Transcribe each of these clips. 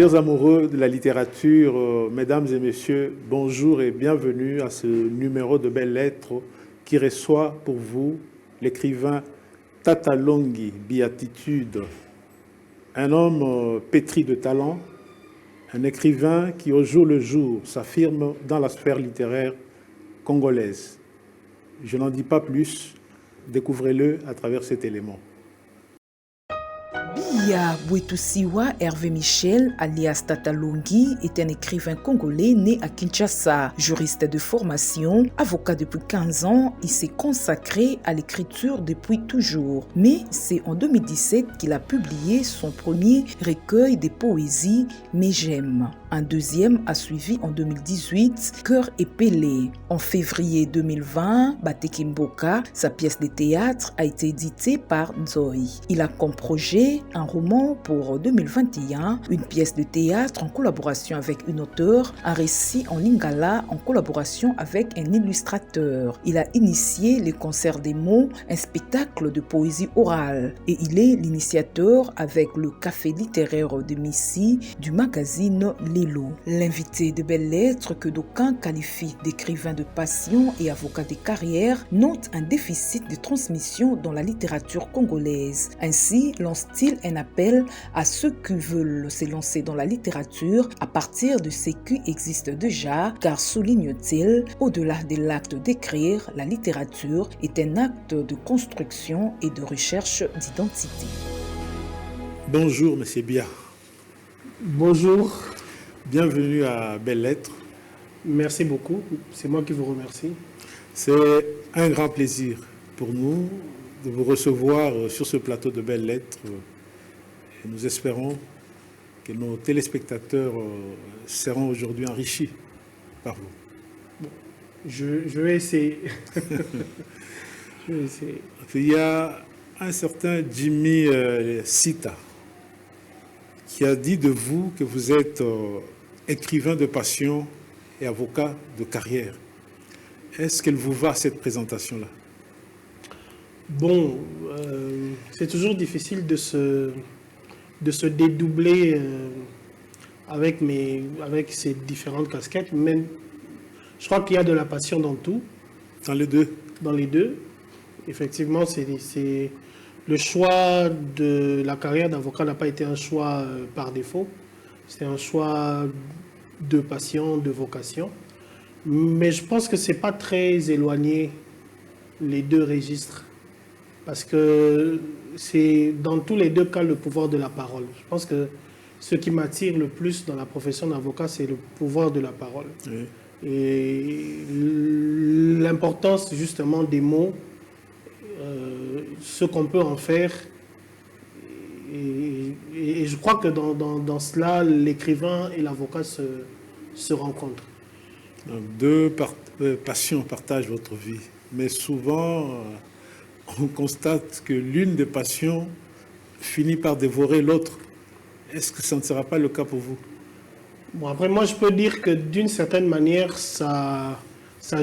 Chers amoureux de la littérature, mesdames et messieurs, bonjour et bienvenue à ce numéro de Belles Lettres qui reçoit pour vous l'écrivain Tata Longi Béatitude, un homme pétri de talent, un écrivain qui au jour le jour s'affirme dans la sphère littéraire congolaise. Je n'en dis pas plus, découvrez-le à travers cet élément. Bia Bwetusiwa Hervé Michel, alias Tata Longi, est un écrivain congolais né à Kinshasa. Juriste de formation, avocat depuis 15 ans, il s'est consacré à l'écriture depuis toujours. Mais c'est en 2017 qu'il a publié son premier recueil de poésie, Mais j'aime. Un deuxième a suivi en 2018, Cœur épelé. En février 2020, Bateki Mboka, sa pièce de théâtre, a été éditée par Nzoi. Il a comme projet un roman pour 2021, une pièce de théâtre en collaboration avec une auteure, un récit en lingala en collaboration avec un illustrateur. Il a initié les concerts des mots, un spectacle de poésie orale, et il est l'initiateur avec le café littéraire de Missy du magazine Lilo. L'invité de Belles Lettres, que d'aucuns qualifient d'écrivain de passion et avocat de carrière, note un déficit de transmission dans la littérature congolaise. Ainsi, lance-t-il un appel à ceux qui veulent se lancer dans la littérature à partir de ce qui existe déjà, car souligne-t-il, au-delà de l'acte d'écrire, la littérature est un acte de construction et de recherche d'identité. Bonjour, Monsieur Bia. Bonjour. Bienvenue à Belles Lettres. Merci beaucoup. C'est moi qui vous remercie. C'est un grand plaisir pour nous de vous recevoir sur ce plateau de Belles Lettres. Et nous espérons que nos téléspectateurs seront aujourd'hui enrichis par vous. Bon, je vais essayer. Je vais essayer. Il y a un certain Jimmy Sita qui a dit de vous que vous êtes écrivain de passion et avocat de carrière. Est-ce qu'elle vous va, cette présentation-là? Bon, c'est toujours difficile de se dédoubler avec ces différentes casquettes, mais je crois qu'il y a de la passion dans tout. Dans les deux? Dans les deux. Effectivement, c'est le choix de la carrière d'avocat n'a pas été un choix par défaut. C'est un choix de passion, de vocation. Mais je pense que ce n'est pas très éloigné, les deux registres. Parce que c'est dans tous les deux cas le pouvoir de la parole. Je pense que ce qui m'attire le plus dans la profession d'avocat, c'est le pouvoir de la parole. Oui. Et l'importance justement des mots, ce qu'on peut en faire. Et je crois que dans cela, l'écrivain et l'avocat se rencontrent. Donc, deux passions partagent votre vie. Mais souvent, on constate que l'une des passions finit par dévorer l'autre. Est-ce que ça ne sera pas le cas pour vous? Bon, après, moi, je peux dire que d'une certaine manière, ça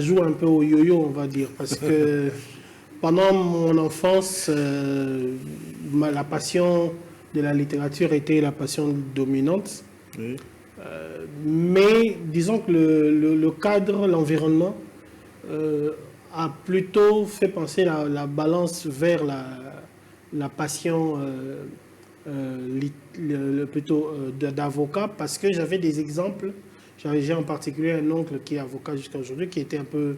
joue un peu au yo-yo, on va dire. Parce que pendant mon enfance, la passion de la littérature était la passion dominante. Oui. Mais disons que le cadre, l'environnement a plutôt fait penser la balance vers la passion plutôt d'avocat, parce que j'avais des exemples. J'ai en particulier un oncle qui est avocat jusqu'à aujourd'hui, qui était un peu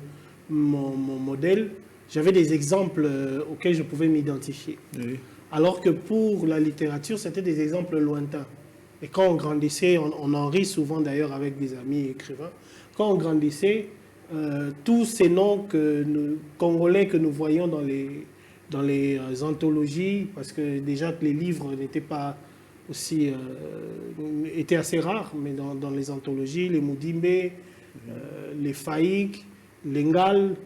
mon modèle. J'avais des exemples auxquels je pouvais m'identifier. Oui. Alors que pour la littérature, c'était des exemples lointains. Et quand on grandissait, on en rit souvent d'ailleurs avec des amis écrivains, quand on grandissait, tous ces noms congolais que nous voyions dans les anthologies, parce que déjà que les livres n'étaient pas aussi, étaient assez rares, mais dans les anthologies, les Moudimbe, les Faïk, les Ngal,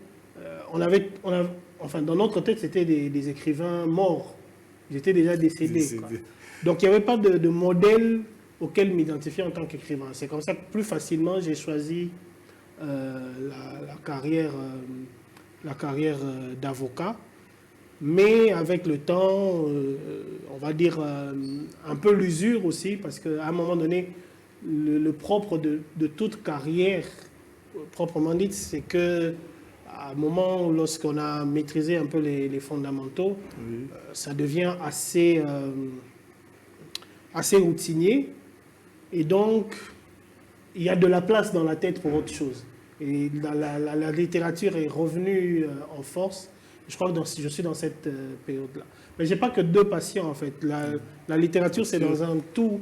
enfin dans notre tête, c'était des écrivains morts. Ils étaient déjà décédés. Donc il n'y avait pas de modèle auquel m'identifier en tant qu'écrivain. C'est comme ça que plus facilement j'ai choisi la carrière d'avocat. Mais avec le temps, on va dire un peu l'usure aussi, parce qu'à un moment donné, le propre de toute carrière, proprement dite, c'est que à un moment où, lorsqu'on a maîtrisé un peu les fondamentaux, ça devient assez routinier. Et donc, il y a de la place dans la tête pour autre chose. Et la littérature est revenue en force. Je crois que je suis dans cette période-là. Mais je n'ai pas que deux passions, en fait. La littérature, c'est dans un tout.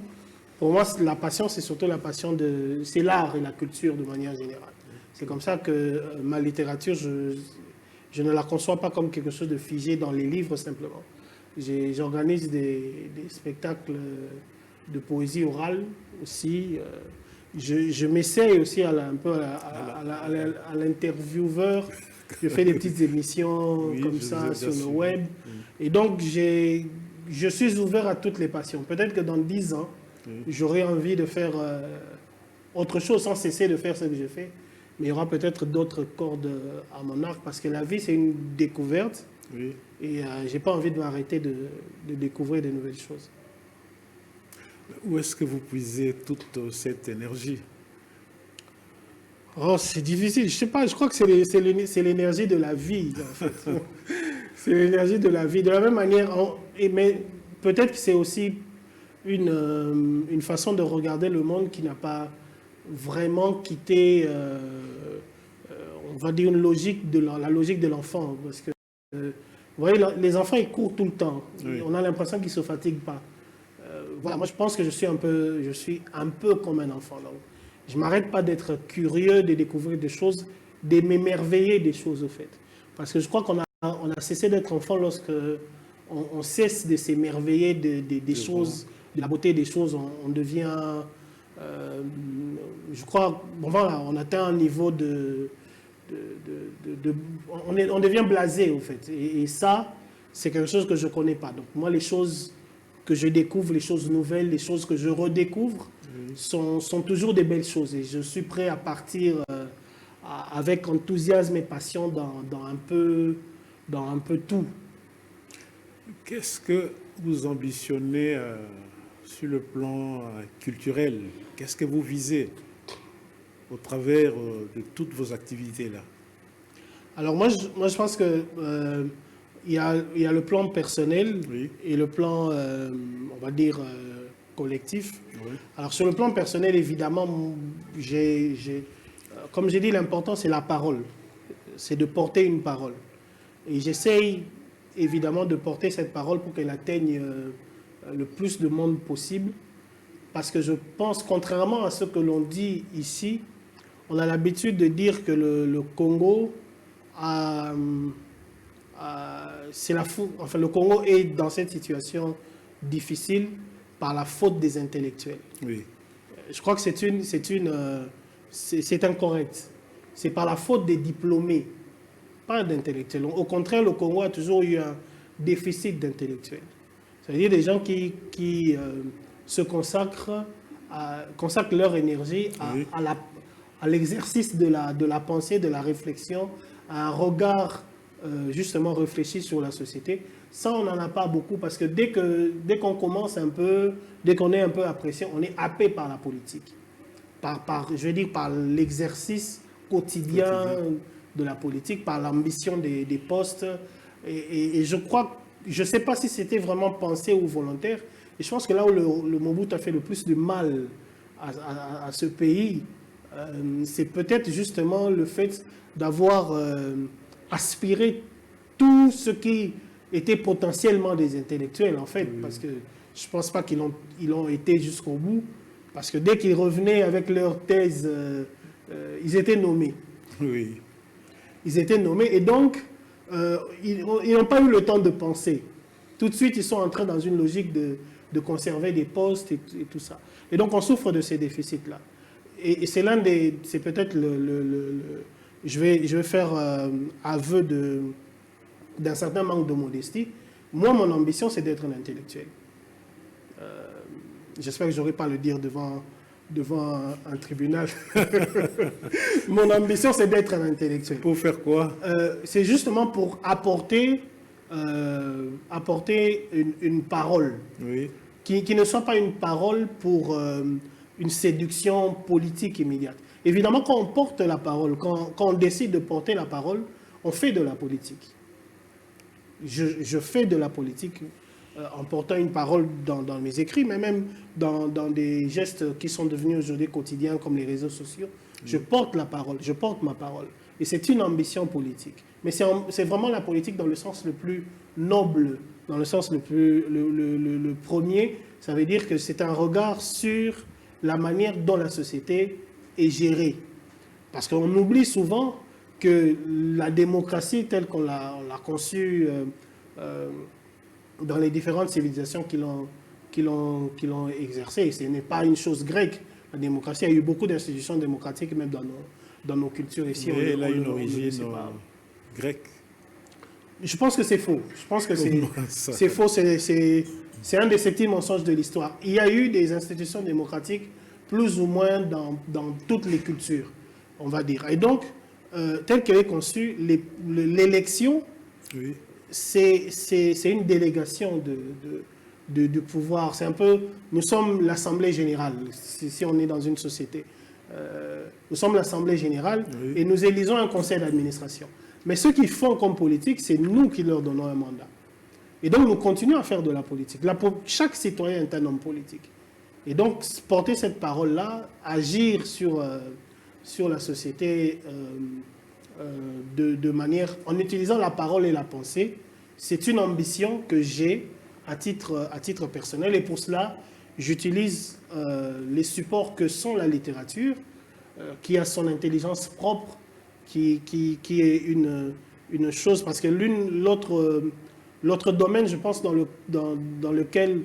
Pour moi, la passion, c'est surtout la passion c'est l'art et la culture de manière générale. C'est comme ça que ma littérature, je ne la conçois pas comme quelque chose de figé dans les livres, simplement. J'organise des spectacles de poésie orale aussi. Je m'essaye aussi un peu à l'intervieweur. Je fais des petites émissions comme ça sur le web. Et donc, je suis ouvert à toutes les passions. Peut-être que dans 10 ans, j'aurai envie de faire autre chose sans cesser de faire ce que je fais. Mais il y aura peut-être d'autres cordes à mon arc parce que la vie, c'est une découverte. Oui. Et je n'ai pas envie de m'arrêter de découvrir de nouvelles choses. Où est-ce que vous puisez toute cette énergie? Oh, c'est difficile. Je ne sais pas, je crois que c'est l'énergie de la vie, en fait. C'est l'énergie de la vie. De la même manière, mais peut-être que c'est aussi une façon de regarder le monde qui n'a pas vraiment quitté, on va dire, la logique de l'enfant. Parce que, vous voyez, les enfants, ils courent tout le temps. Oui. On a l'impression qu'ils ne se fatiguent pas. Voilà, moi, je pense que je suis un peu comme un enfant. Donc, je ne m'arrête pas d'être curieux, de découvrir des choses, de m'émerveiller des choses, au fait. Parce que je crois qu'on a cessé d'être enfant lorsque on cesse de s'émerveiller des choses, de la beauté des choses. On devient, je crois, bon, voilà, on atteint un niveau on devient blasé, au fait. Et ça, c'est quelque chose que je ne connais pas. Donc, moi, les choses que je découvre, les choses nouvelles, les choses que je redécouvre, sont toujours des belles choses. Et je suis prêt à partir avec enthousiasme et passion dans un peu tout. Qu'est-ce que vous ambitionnez sur le plan culturel? Qu'est-ce que vous visez au travers de toutes vos activités-là? Alors moi, je pense que il y a le plan personnel et le plan, on va dire, collectif. Oui. Alors sur le plan personnel, évidemment, comme j'ai dit, l'important c'est la parole. C'est de porter une parole. Et j'essaye évidemment de porter cette parole pour qu'elle atteigne le plus de monde possible. Parce que je pense, contrairement à ce que l'on dit ici, on a l'habitude de dire que le Congo le Congo est dans cette situation difficile par la faute des intellectuels. Oui. Je crois que c'est incorrect. C'est par la faute des diplômés, pas d'intellectuels. Au contraire, le Congo a toujours eu un déficit d'intellectuels. C'est-à-dire des gens qui se consacrent leur énergie à l'exercice de la pensée, de la réflexion, à un regard justement réfléchi sur la société. Ça, on n'en a pas beaucoup parce que dès qu'on commence un peu, dès qu'on est un peu apprécié, on est happé par la politique. Je veux dire par l'exercice quotidien de la politique, par l'ambition des postes. Et je crois, je ne sais pas si c'était vraiment pensé ou volontaire, et je pense que là où le Mobutu a fait le plus de mal à ce pays, c'est peut-être justement le fait d'avoir aspiré tout ce qui était potentiellement des intellectuels, en fait, parce que je ne pense pas qu'ils ont été jusqu'au bout, parce que dès qu'ils revenaient avec leur thèse, ils étaient nommés. Oui. Ils étaient nommés, et donc, ils n'ont pas eu le temps de penser. Tout de suite, ils sont entrés dans une logique de conserver des postes et tout ça. Et donc, on souffre de ces déficits-là. Et c'est c'est peut-être je vais faire aveu d'un certain manque de modestie. Moi, mon ambition, c'est d'être un intellectuel. J'espère que je n'aurai pas à le dire devant un tribunal. Mon ambition, c'est d'être un intellectuel. Pour faire quoi? C'est justement pour apporter une parole qui ne soit pas une parole pour une séduction politique immédiate. Évidemment, quand on porte la parole, quand on décide de porter la parole, on fait de la politique. Je fais de la politique en portant une parole dans mes écrits, mais même dans des gestes qui sont devenus aujourd'hui quotidiens comme les réseaux sociaux. Je porte la parole, je porte ma parole. Et c'est une ambition politique. Mais c'est vraiment la politique dans le sens le plus noble, dans le sens le premier. Ça veut dire que c'est un regard sur la manière dont la société est gérée. Parce qu'on oublie souvent que la démocratie telle qu'on l'a conçue dans les différentes civilisations qui l'ont exercée, ce n'est pas une chose grecque. La démocratie, il y a eu beaucoup d'institutions démocratiques même dans nos cultures ici. Mais elle a une origine grecque. Je pense que c'est faux. Je pense que c'est faux. C'est un des 7 mensonges de l'histoire. Il y a eu des institutions démocratiques plus ou moins dans toutes les cultures, on va dire. Et donc, telle qu'elle est conçue, l'élection, oui, c'est une délégation de pouvoir. C'est un peu, nous sommes l'Assemblée générale, si on est dans une société. Nous sommes l'Assemblée générale, oui, et nous élisons un conseil d'administration. Mais ceux qui font comme politique, c'est nous qui leur donnons un mandat. Et donc, nous continuons à faire de la politique. Chaque citoyen est un homme politique. Et donc, porter cette parole-là, agir sur la société de manière, en utilisant la parole et la pensée, c'est une ambition que j'ai à titre personnel. Et pour cela, j'utilise les supports que sont la littérature, qui a son intelligence propre, qui est une chose, parce que l'autre domaine, je pense, dans lequel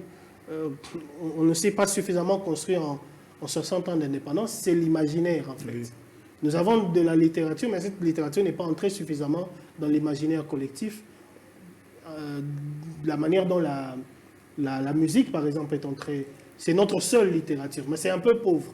on ne s'est pas suffisamment construit en 60 ans d'indépendance, c'est l'imaginaire, en fait. Oui. Nous avons de la littérature, mais cette littérature n'est pas entrée suffisamment dans l'imaginaire collectif. La manière dont la musique, par exemple, est entrée, c'est notre seule littérature, mais c'est un peu pauvre.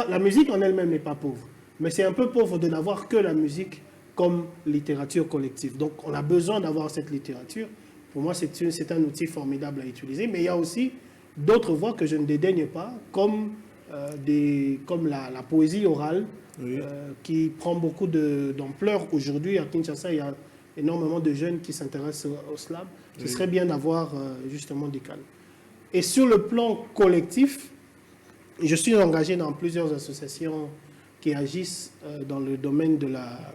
La musique en elle-même n'est pas pauvre, mais c'est un peu pauvre de n'avoir que la musique comme littérature collective. Donc, on a besoin d'avoir cette littérature. Pour moi, c'est un outil formidable à utiliser, mais il y a aussi d'autres voies que je ne dédaigne pas, comme la poésie orale, oui, qui prend beaucoup d'ampleur. Aujourd'hui, à Kinshasa, il y a énormément de jeunes qui s'intéressent au slam. Ce oui, serait bien d'avoir justement des cannes. Et sur le plan collectif, je suis engagé dans plusieurs associations qui agissent dans le domaine de la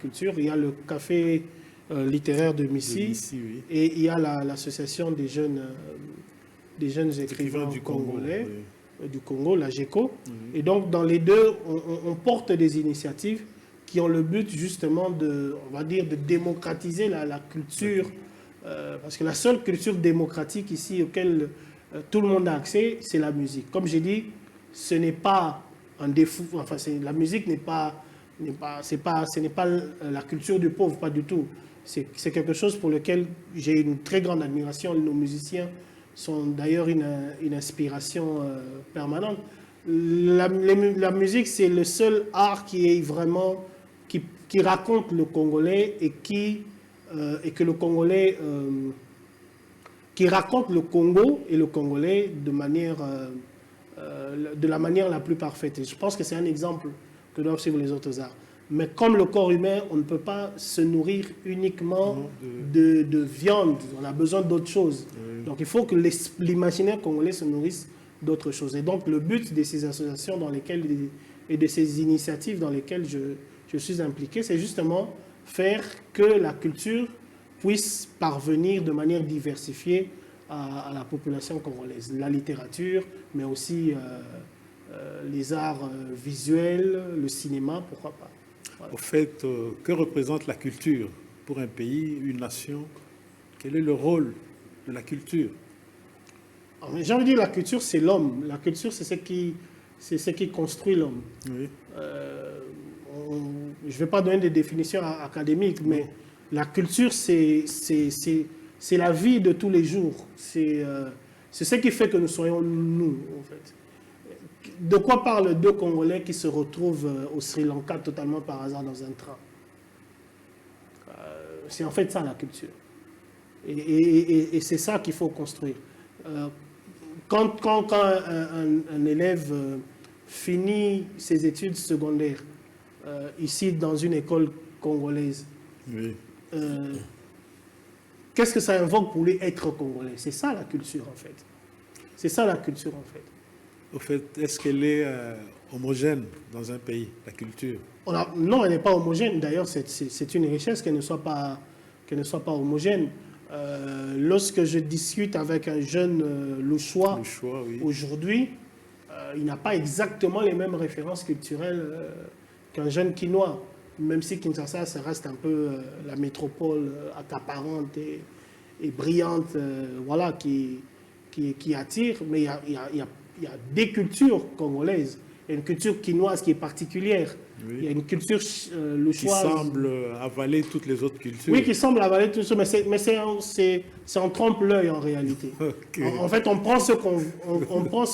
culture. Il y a le café littéraire de Missy, oui, et il y a l'association des jeunes écrivains du congolais, oui, du Congo, la GECO. Oui. Et donc, dans les deux, on porte des initiatives qui ont le but justement de démocratiser la culture, parce que la seule culture démocratique ici auquel tout le monde a accès, c'est la musique. Comme j'ai dit, ce n'est pas un défaut, enfin, la musique ce n'est pas la culture du pauvre, pas du tout. C'est quelque chose pour lequel j'ai une très grande admiration. Nos musiciens sont d'ailleurs une inspiration permanente. La musique, c'est le seul art qui est vraiment qui raconte le Congolais et que le Congolais qui raconte le Congo et le Congolais de la manière la plus parfaite. Et je pense que c'est un exemple que doivent suivre les autres arts. Mais comme le corps humain, on ne peut pas se nourrir uniquement de viande. On a besoin d'autres choses. Oui. Donc il faut que l'imaginaire congolais se nourrisse d'autres choses. Et donc le but de ces associations et de ces initiatives dans lesquelles je suis impliqué, c'est justement faire que la culture puisse parvenir de manière diversifiée à la population congolaise. La littérature, mais aussi les arts visuels, le cinéma, pourquoi pas. Voilà. Au fait, que représente la culture pour un pays, une nation? Quel est le rôle de la culture? J'ai envie de dire, la culture, c'est l'homme. La culture, c'est ce qui construit l'homme. Oui. Je ne vais pas donner des définitions académiques, mais la culture, c'est la vie de tous les jours. C'est ce qui fait que nous soyons nous, en fait. De quoi parlent deux Congolais qui se retrouvent au Sri Lanka totalement par hasard dans un train? C'est en fait ça la culture. Et c'est ça qu'il faut construire. quand un élève finit ses études secondaires ici dans une école congolaise, Oui. Qu'est-ce que ça invoque pour lui être congolais? C'est ça la culture en fait. C'est ça la culture en fait. Au fait, est-ce qu'elle est homogène dans un pays, la culture? Non, elle n'est pas homogène. D'ailleurs, c'est une richesse qu'elle ne soit pas homogène. Lorsque je discute avec un jeune Louchois Oui. aujourd'hui, il n'a pas exactement les mêmes références culturelles qu'un jeune Quinois. Même si Kinshasa, ça reste un peu la métropole accaparante et brillante, voilà, qui attire. Mais il y a des cultures congolaises. Il y a une culture quinoise qui est particulière. Oui. Il y a une culture louchoise. Qui semble avaler toutes les autres cultures. Oui, qui semble avaler tout ça, mais c'est en trompe-l'œil en réalité. Okay. En fait, on prend ce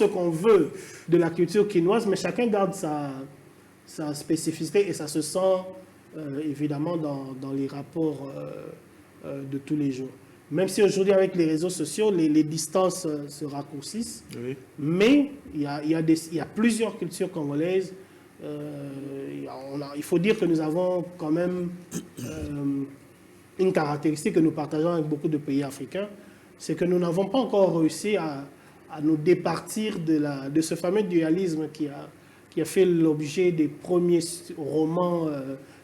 qu'on veut de la culture quinoise, mais chacun garde sa spécificité et ça se sent évidemment dans les rapports de tous les jours. Même si aujourd'hui, avec les réseaux sociaux, les distances se raccourcissent, Oui. mais il y a plusieurs cultures congolaises. Il faut dire que nous avons quand même une caractéristique que nous partageons avec beaucoup de pays africains, c'est que nous n'avons pas encore réussi à nous départir de ce fameux dualisme qui a fait l'objet des premiers romans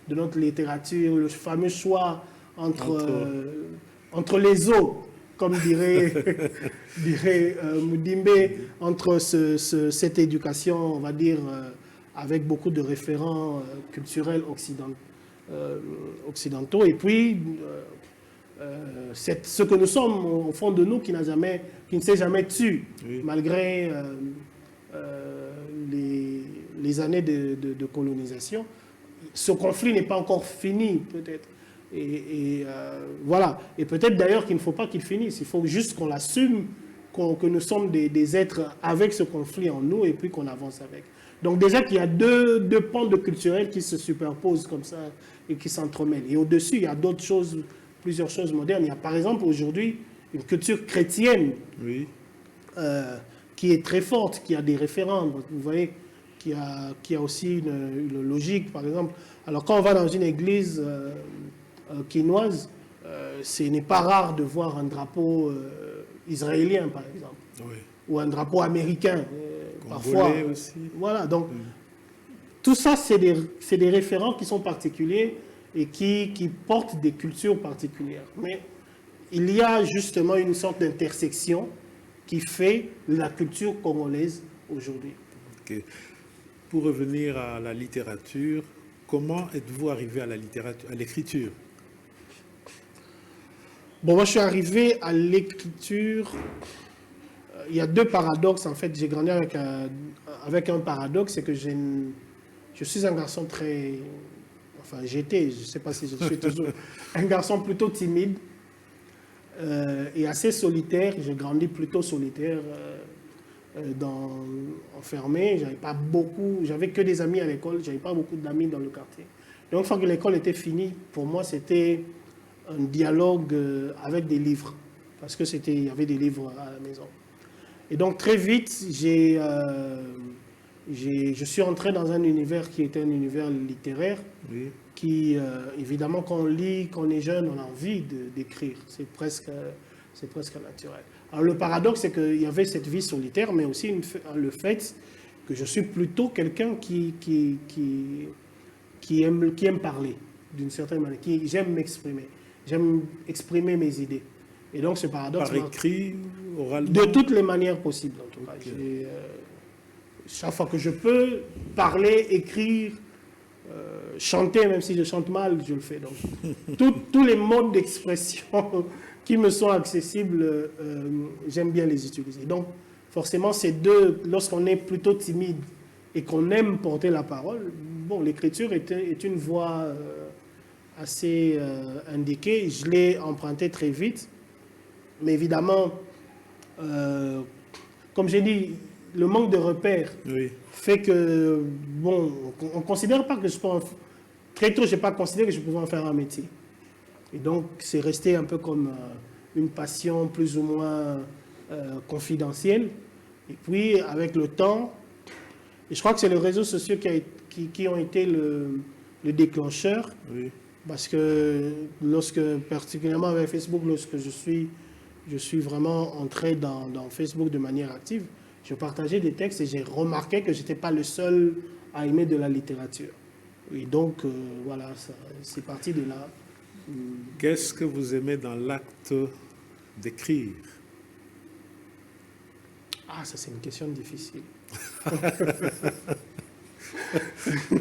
de notre littérature, le fameux choix entre les eaux, comme dirait Moudimbe, entre cette éducation, on va dire, avec beaucoup de référents culturels occidentaux, et puis ce que nous sommes au fond de nous qui ne s'est jamais tu, oui, malgré les années de colonisation. Ce conflit n'est pas encore fini, peut-être. Et voilà. Et peut-être d'ailleurs qu'il ne faut pas qu'il finisse. Il faut juste qu'on l'assume, que nous sommes des êtres avec ce conflit en nous et puis qu'on avance avec. Donc déjà qu'il y a deux pans de culturels qui se superposent comme ça et qui s'entremêlent. Et au-dessus, il y a d'autres choses, plusieurs choses modernes. Il y a par exemple aujourd'hui une culture chrétienne, oui, qui est très forte, qui a des référents. Vous voyez, qui a aussi une logique, par exemple. Alors quand on va dans une église quinoise, ce n'est pas rare de voir un drapeau israélien, par exemple, oui, ou un drapeau américain, parfois. Aussi. Voilà, donc tout ça, c'est des référents qui sont particuliers et qui portent des cultures particulières. Mais il y a justement une sorte d'intersection qui fait la culture congolaise aujourd'hui. Okay. Pour revenir à la littérature, comment êtes-vous arrivé à la littérature, à l'écriture? Bon, moi, je suis arrivé à l'écriture. Il y a deux paradoxes, en fait. J'ai grandi avec un paradoxe, c'est que je suis un garçon très... Enfin, j'étais, je ne sais pas si je suis toujours, un garçon plutôt timide et assez solitaire. J'ai grandi plutôt solitaire, enfermé. J'avais que des amis à l'école, j'avais pas beaucoup d'amis dans le quartier. Donc, une fois que l'école était finie, pour moi, c'était un dialogue avec des livres, parce que il y avait des livres à la maison. Et donc très vite, je suis entré dans un univers qui était un univers littéraire, oui, qui évidemment quand on lit, quand on est jeune, on a envie d'écrire. C'est presque naturel. Alors le paradoxe, c'est qu'il y avait cette vie solitaire, mais aussi le fait que je suis plutôt quelqu'un qui aime parler d'une certaine manière, j'aime m'exprimer. J'aime exprimer mes idées. Et donc, ce paradoxe... Par écrit, oralement? De toutes les manières possibles, en tout cas. Okay. Chaque fois que je peux parler, écrire, chanter, même si je chante mal, je le fais. Donc, tous les modes d'expression qui me sont accessibles, j'aime bien les utiliser. Donc, forcément, ces deux, lorsqu'on est plutôt timide et qu'on aime porter la parole, bon, l'écriture est une voie... assez indiqué, je l'ai emprunté très vite, mais évidemment, comme j'ai dit, le manque de repères, oui, fait que, bon, on ne considère pas que très tôt, je n'ai pas considéré que je pouvais en faire un métier. Et donc, c'est resté un peu comme une passion plus ou moins confidentielle. Et puis, avec le temps, et je crois que c'est les réseaux sociaux qui ont été le déclencheur. Oui. Parce que particulièrement avec Facebook, lorsque je suis vraiment entré dans Facebook de manière active, je partageais des textes et j'ai remarqué que je n'étais pas le seul à aimer de la littérature. Et donc, voilà, c'est parti de là. Qu'est-ce que vous aimez dans l'acte d'écrire? Ah, ça c'est une question difficile.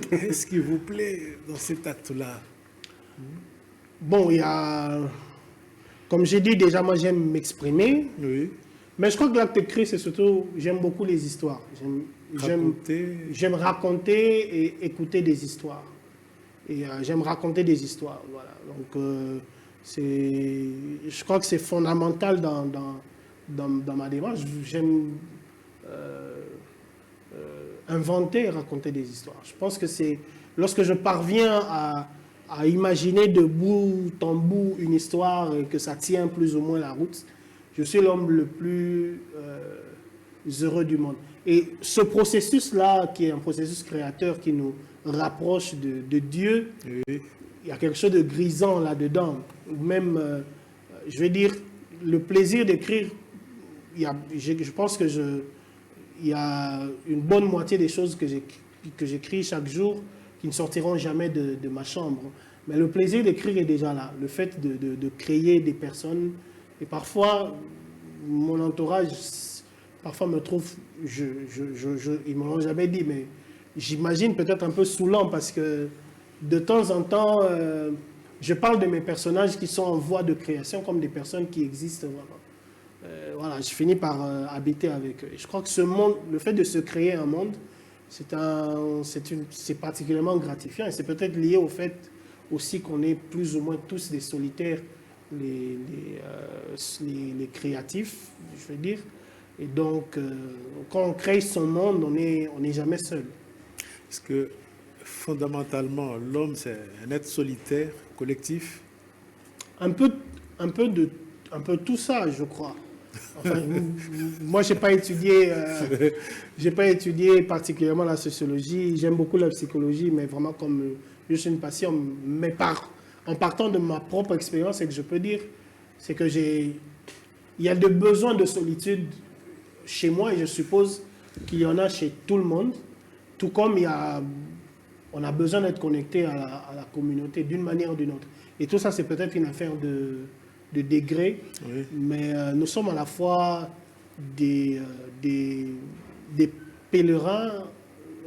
Qu'est-ce qui vous plaît dans cet acte-là? Bon, il y a... Comme j'ai dit déjà, moi j'aime m'exprimer. Oui. Mais je crois que l'acte d'écrire, c'est surtout... J'aime beaucoup les histoires. J'aime raconter et écouter des histoires. Et j'aime raconter des histoires. Voilà. Donc, je crois que c'est fondamental dans ma démarche. J'aime inventer et raconter des histoires. Je pense que c'est lorsque je parviens à imaginer de bout en bout une histoire et que ça tient plus ou moins la route, je suis l'homme le plus heureux du monde. Et ce processus-là, qui est un processus créateur qui nous rapproche de Dieu, Oui. il y a quelque chose de grisant là-dedans. Même, je veux dire, le plaisir d'écrire, je pense que il y a une bonne moitié des choses que j'écris chaque jour qui ne sortiront jamais de ma chambre. Mais le plaisir d'écrire est déjà là. Le fait de créer des personnes. Et parfois, mon entourage, parfois me trouve, ils ne me l'ont jamais dit, mais j'imagine peut-être un peu saoulant parce que de temps en temps, je parle de mes personnages qui sont en voie de création comme des personnes qui existent vraiment. Voilà, je finis par habiter avec eux. Et je crois que ce monde, le fait de se créer un monde, c'est particulièrement gratifiant. Et c'est peut-être lié au fait aussi qu'on est plus ou moins tous des solitaires, les créatifs, je veux dire. Et donc, quand on crée son monde, on n'est jamais seul. Parce que fondamentalement, l'homme, c'est un être solitaire, collectif. Un peu tout ça, je crois. Enfin, moi, j'ai pas étudié particulièrement la sociologie. J'aime beaucoup la psychologie, mais vraiment comme juste une passion. Mais en partant de ma propre expérience, et que je peux dire, c'est que il y a des besoins de solitude chez moi, et je suppose qu'il y en a chez tout le monde. Tout comme on a besoin d'être connecté à la communauté d'une manière ou d'une autre. Et tout ça, c'est peut-être une affaire de degrés, oui. Mais nous sommes à la fois des pèlerins,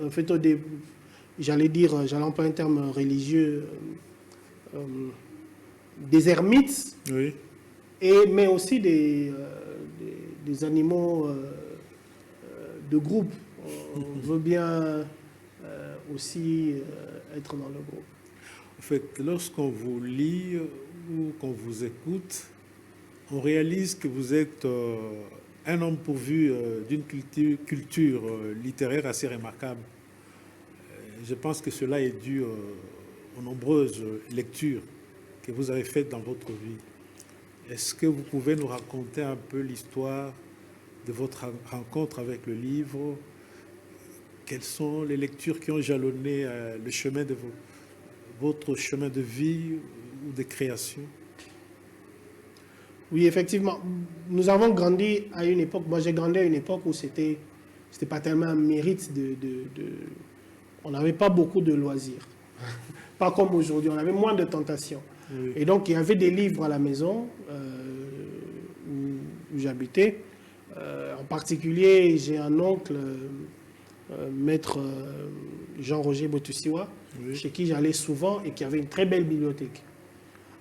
en fait, j'allais employer un terme religieux, des ermites, oui. Mais aussi des animaux de groupe. On veut bien aussi être dans le groupe. En fait, lorsqu'on vous lit ou qu'on vous écoute, on réalise que vous êtes un homme pourvu d'une culture littéraire assez remarquable. Je pense que cela est dû aux nombreuses lectures que vous avez faites dans votre vie. Est-ce que vous pouvez nous raconter un peu l'histoire de votre rencontre avec le livre? Quelles sont les lectures qui ont jalonné le chemin de votre chemin de vie ou de création? Oui, effectivement. Nous avons grandi à une époque, moi j'ai grandi à une époque où c'était pas tellement un mérite on n'avait pas beaucoup de loisirs. Pas comme aujourd'hui, on avait moins de tentations. Oui. Et donc il y avait des livres à la maison où j'habitais. En particulier, j'ai un oncle, maître Jean-Roger Botusiwa, oui. Chez qui j'allais souvent et qui avait une très belle bibliothèque.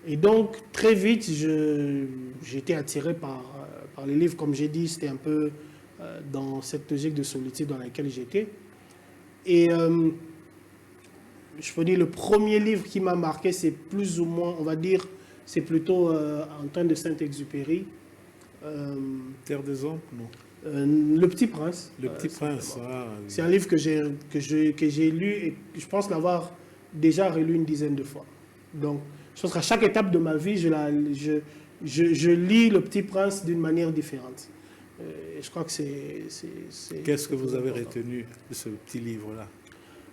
Et donc, très vite, j'étais attiré par les livres. Comme j'ai dit, c'était un peu dans cette logique de solitude dans laquelle j'étais. Et je peux dire, le premier livre qui m'a marqué, c'est plus ou moins, on va dire, c'est plutôt Antoine de Saint-Exupéry. Terre des Hommes, non? Le Petit Prince. Le Petit Prince, ah, oui. C'est un livre que j'ai lu et je pense l'avoir déjà relu une dizaine de fois. Donc, je pense qu'à chaque étape de ma vie, je lis Le Petit Prince d'une manière différente. Et je crois que c'est... Qu'est-ce que vous avez retenu de ce petit livre-là?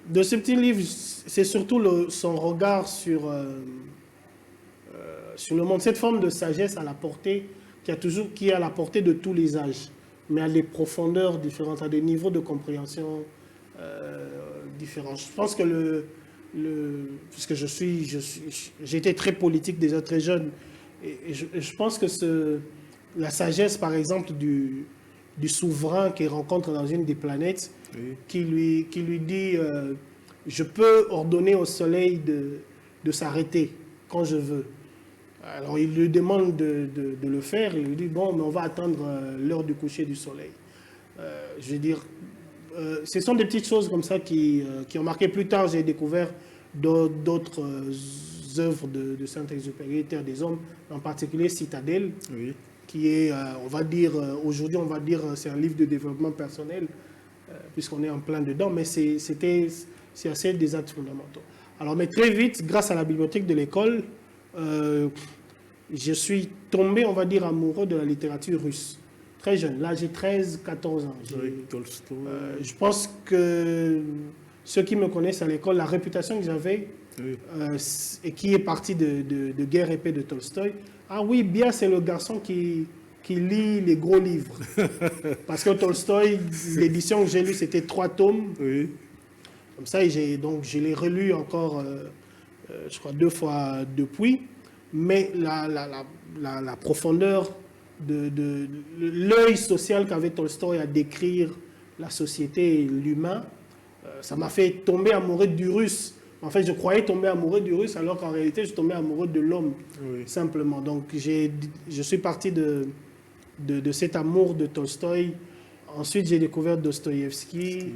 De ce petit livre, c'est surtout son regard sur le monde, cette forme de sagesse à la portée, qui est à la portée de tous les âges, mais à des profondeurs différentes, à des niveaux de compréhension différents. Je pense que puisque j'ai été très politique déjà très jeune, et je pense que la sagesse, par exemple, du souverain qu'il rencontre dans une des planètes, Oui. qui lui dit je peux ordonner au soleil de s'arrêter quand je veux. Alors il lui demande de le faire, il lui dit bon, mais on va attendre l'heure du coucher du soleil. Je veux dire, ce sont des petites choses comme ça qui ont marqué. Plus tard, j'ai découvert d'autres œuvres de Saint-Exupéry, Terre des Hommes, en particulier Citadelle, Oui. qui est, on va dire, aujourd'hui, on va dire, c'est un livre de développement personnel, puisqu'on est en plein dedans, mais c'est assez des actes fondamentaux. Alors, mais très vite, grâce à la bibliothèque de l'école, je suis tombé, on va dire, amoureux de la littérature russe. Très jeune, là j'ai 13-14 ans. Oui, Tolstoï. Je pense que ceux qui me connaissent à l'école, la réputation que j'avais, Oui. et qui est partie de Guerre et paix de Tolstoï, ah oui, bien c'est le garçon qui lit les gros livres. Parce que Tolstoï, l'édition que j'ai lue, c'était 3 tomes. Oui. Comme ça, donc je l'ai relu encore, je crois, 2 fois depuis. Mais la profondeur de l'œil social qu'avait Tolstoï à décrire la société et l'humain, ça m'a fait tomber amoureux du russe. En fait, je croyais tomber amoureux du russe, alors qu'en réalité, je tombais amoureux de l'homme, Oui. simplement. Donc, je suis parti de cet amour de Tolstoï. Ensuite, j'ai découvert Dostoïevski.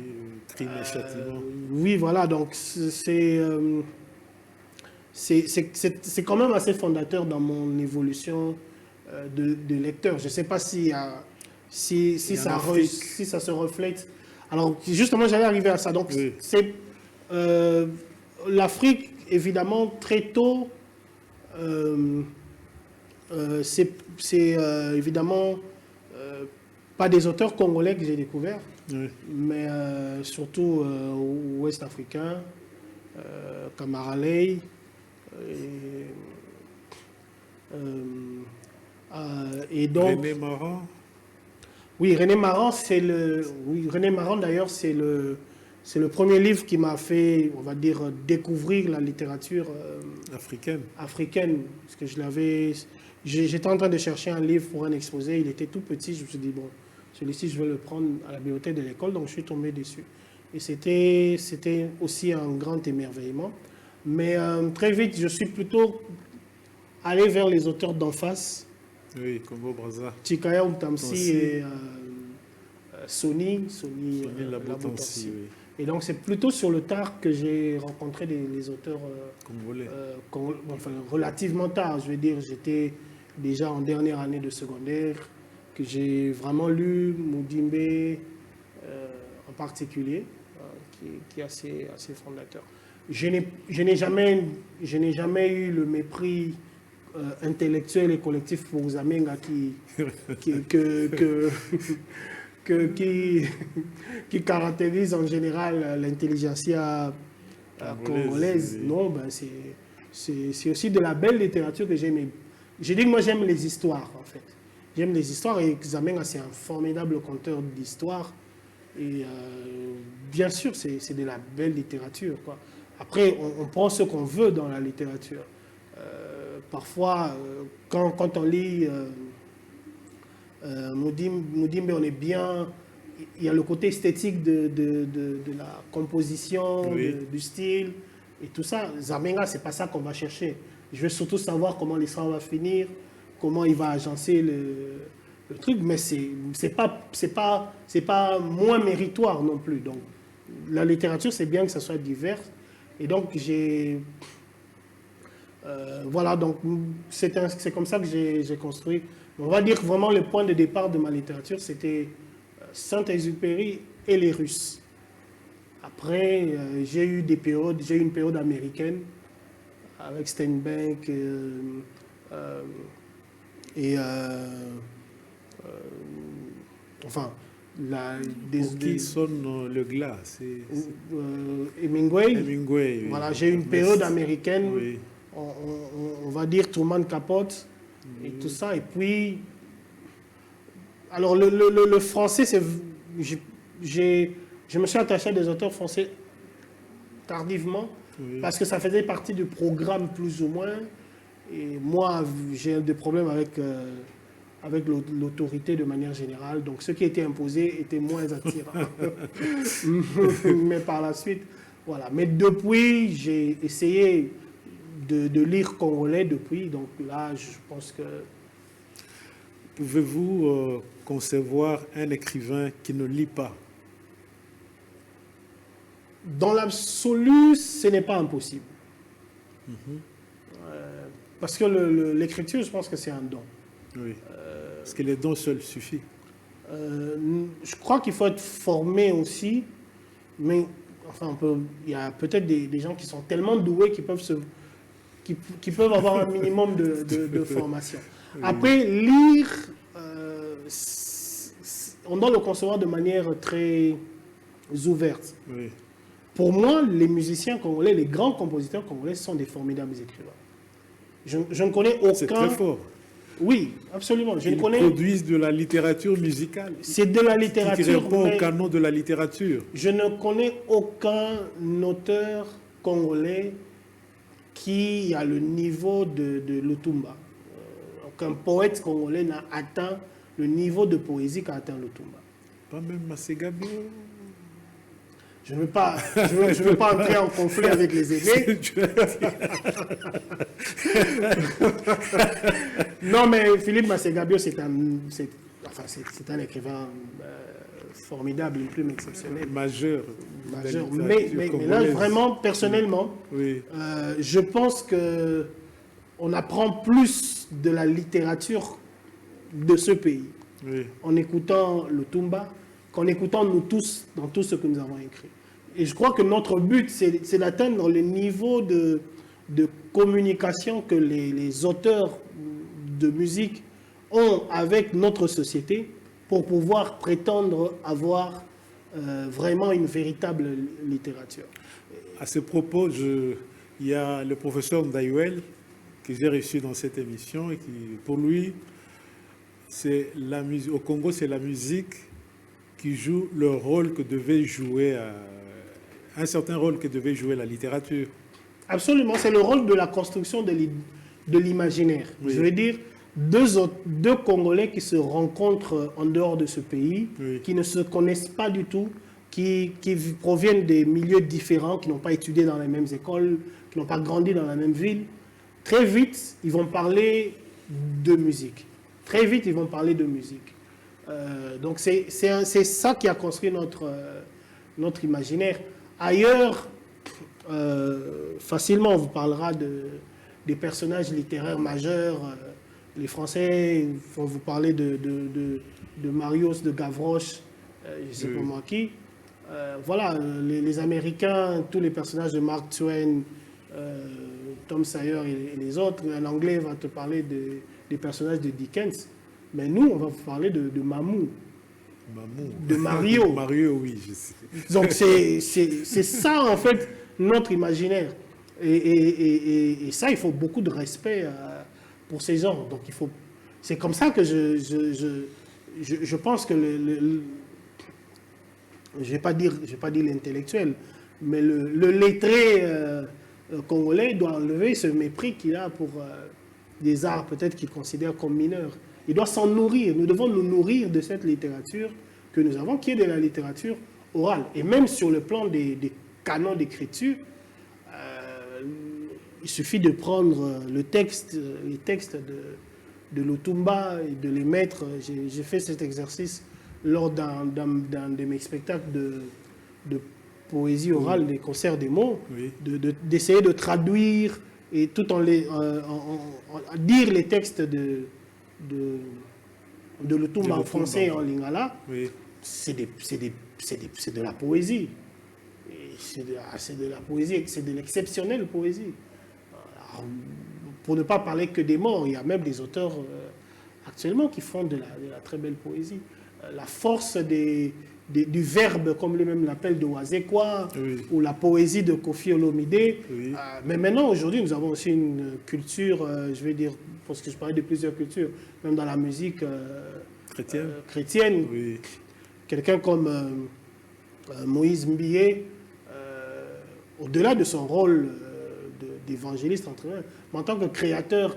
Crime et châtiment. Oui, voilà, donc c'est quand même assez fondateur dans mon évolution de lecteur. Je ne sais pas si ça se reflète. Alors, justement, j'allais arriver à ça. Donc, Oui. c'est l'Afrique, évidemment, très tôt, c'est évidemment pas des auteurs congolais que j'ai découverts, Oui. mais surtout ouest africains, Kamaralei, et donc René Maran. oui, René Maran, René Maran d'ailleurs, c'est le premier livre qui m'a fait, on va dire, découvrir la littérature africaine, parce que j'étais en train de chercher un livre pour un exposé, il était tout petit, je me suis dit bon, celui-ci je vais le prendre à la bibliothèque de l'école, donc je suis tombé dessus. Et c'était aussi un grand émerveillement. Mais très vite, je suis plutôt allé vers les auteurs d'en face. Oui, Congo Brazza. Chikaya Mtamsi et Sony Labotansi, oui. Et donc, c'est plutôt sur le tard que j'ai rencontré les auteurs Congolais. Enfin, relativement tard. Je veux dire, j'étais déjà en dernière année de secondaire, que j'ai vraiment lu Mudimbe en particulier, qui est assez fondateur. Je n'ai jamais eu le mépris intellectuel et collectif pour Zamenga qui caractérise en général l'intelligentsia congolaise. Oui. Non, ben c'est aussi de la belle littérature que j'aime. Je dis que moi j'aime les histoires en fait. J'aime les histoires et Zamenga c'est un formidable conteur d'histoires. Et bien sûr c'est de la belle littérature, quoi. Après on prend ce qu'on veut dans la littérature. Parfois quand on lit Mudimbe, on est bien. Il y a le côté esthétique de la composition, oui, du style et tout ça. Zamenga, c'est pas ça qu'on va chercher. Je veux surtout savoir comment l'histoire va finir, comment il va agencer le truc, mais c'est pas moins méritoire non plus. Donc, la littérature, c'est bien que ça soit divers. Et donc, voilà, donc c'est comme ça que j'ai construit. On va dire que vraiment le point de départ de ma littérature, c'était Saint-Exupéry et les Russes. Après, j'ai eu une période américaine avec Steinbeck enfin, Pour qui sonne le glas, Hemingway. Hemingway, oui. Voilà, j'ai une période américaine, oui. on va dire Truman Capote et tout ça. Et puis, alors le français, je me suis attaché à des auteurs français tardivement, Oui. parce que ça faisait partie du programme plus ou moins. Et moi, j'ai des problèmes avec l'autorité de manière générale. Donc, ce qui était imposé était moins attirant. Mais par la suite, voilà. Mais depuis, j'ai essayé de lire congolais depuis. Donc là, je pense que... Pouvez-vous concevoir un écrivain qui ne lit pas? Dans l'absolu, ce n'est pas impossible. Parce que l'écriture, je pense que c'est un don. Oui. Parce que les dons seuls suffisent. Je crois qu'il faut être formé aussi, mais enfin, il y a peut-être des gens qui sont tellement doués qui peuvent avoir un minimum de formation. Après, lire, on doit le concevoir de manière très ouverte. Oui. Pour moi, les musiciens congolais, les grands compositeurs congolais sont des formidables écrivains. Je ne connais aucun... C'est très fort. Oui, absolument. Ils produisent de la littérature musicale. C'est de la littérature. Qui répond au canon de la littérature. Je ne connais aucun auteur congolais qui a le niveau de Lutumba. Aucun poète congolais n'a atteint le niveau de poésie qu'a atteint Lutumba. Pas même Masegabio. Je ne veux pas entrer en conflit avec les aînés. Non, mais Philippe Masegabio, c'est un écrivain formidable, une plume exceptionnelle. Majeur. Mais là, vraiment, personnellement, oui. Je pense qu'on apprend plus de la littérature de ce pays en écoutant Lutumba qu'en écoutant nous tous dans tout ce que nous avons écrit. Et je crois que notre but, c'est d'atteindre le niveau de communication que les auteurs de musique ont avec notre société pour pouvoir prétendre avoir vraiment une véritable littérature. À ce propos, il y a le professeur Ndayuel que j'ai reçu dans cette émission et qui, pour lui, au Congo, c'est la musique qui joue le rôle que devait jouer, un certain rôle que devait jouer la littérature. Absolument, c'est le rôle de la construction de l'imaginaire. Oui. Je veux dire, deux Congolais qui se rencontrent en dehors de ce pays, qui ne se connaissent pas du tout, qui proviennent des milieux différents, qui n'ont pas étudié dans les mêmes écoles, qui n'ont pas grandi dans la même ville. Très vite, ils vont parler de musique. Très vite, ils vont parler de musique. Donc c'est ça qui a construit notre imaginaire. Ailleurs, facilement, on vous parlera des personnages littéraires majeurs. Les Français vont vous parler de Marius, de Gavroche, je ne sais pas moi qui. Voilà, les Américains, tous les personnages de Mark Twain, Tom Sawyer et les autres. Un Anglais va te parler des personnages de Dickens. Mais nous, on va vous parler de Mamou. De Mario. Mario, oui, je sais. Donc c'est ça, en fait, notre imaginaire. Et ça, il faut beaucoup de respect pour ces gens. Donc c'est comme ça que je pense que je ne vais pas dire l'intellectuel, mais le lettré congolais doit enlever ce mépris qu'il a pour des arts peut-être qu'il considère comme mineurs. Il doit s'en nourrir. Nous devons nous nourrir de cette littérature que nous avons, qui est de la littérature orale. Et même sur le plan des canons d'écriture, il suffit de prendre les textes de Lutumba et de les mettre. J'ai fait cet exercice lors d'un de mes spectacles de poésie orale, des concerts des mots, d'essayer de traduire et tout en dire les textes de Lutumba en français et en lingala. C'est de la poésie. C'est de la poésie, c'est de l'exceptionnelle poésie. Alors, pour ne pas parler que des morts, il y a même des auteurs actuellement qui font de la très belle poésie. la force du verbe, comme lui-même l'appelle, de Wazekwa, Oui. ou la poésie de Kofi Olomide. Oui. Mais maintenant, aujourd'hui, nous avons aussi une culture, je vais dire, parce que je parlais de plusieurs cultures, même dans la musique chrétienne. Oui. Quelqu'un comme Moïse Mbiyé, au-delà de son rôle d'évangéliste, mais en tant que créateur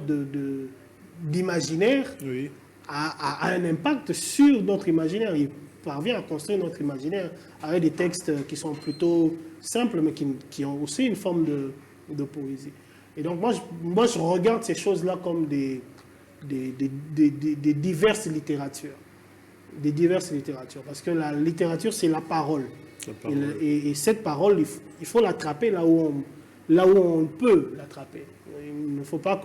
d'imaginaire, Oui. a un impact sur notre imaginaire. Il parvient à construire notre imaginaire avec des textes qui sont plutôt simples, mais qui ont aussi une forme de poésie. Et donc, moi, je regarde ces choses-là comme des diverses littératures. Des diverses littératures. Parce que la littérature, c'est la parole. Et cette parole, il faut l'attraper là où on peut l'attraper. Il ne faut pas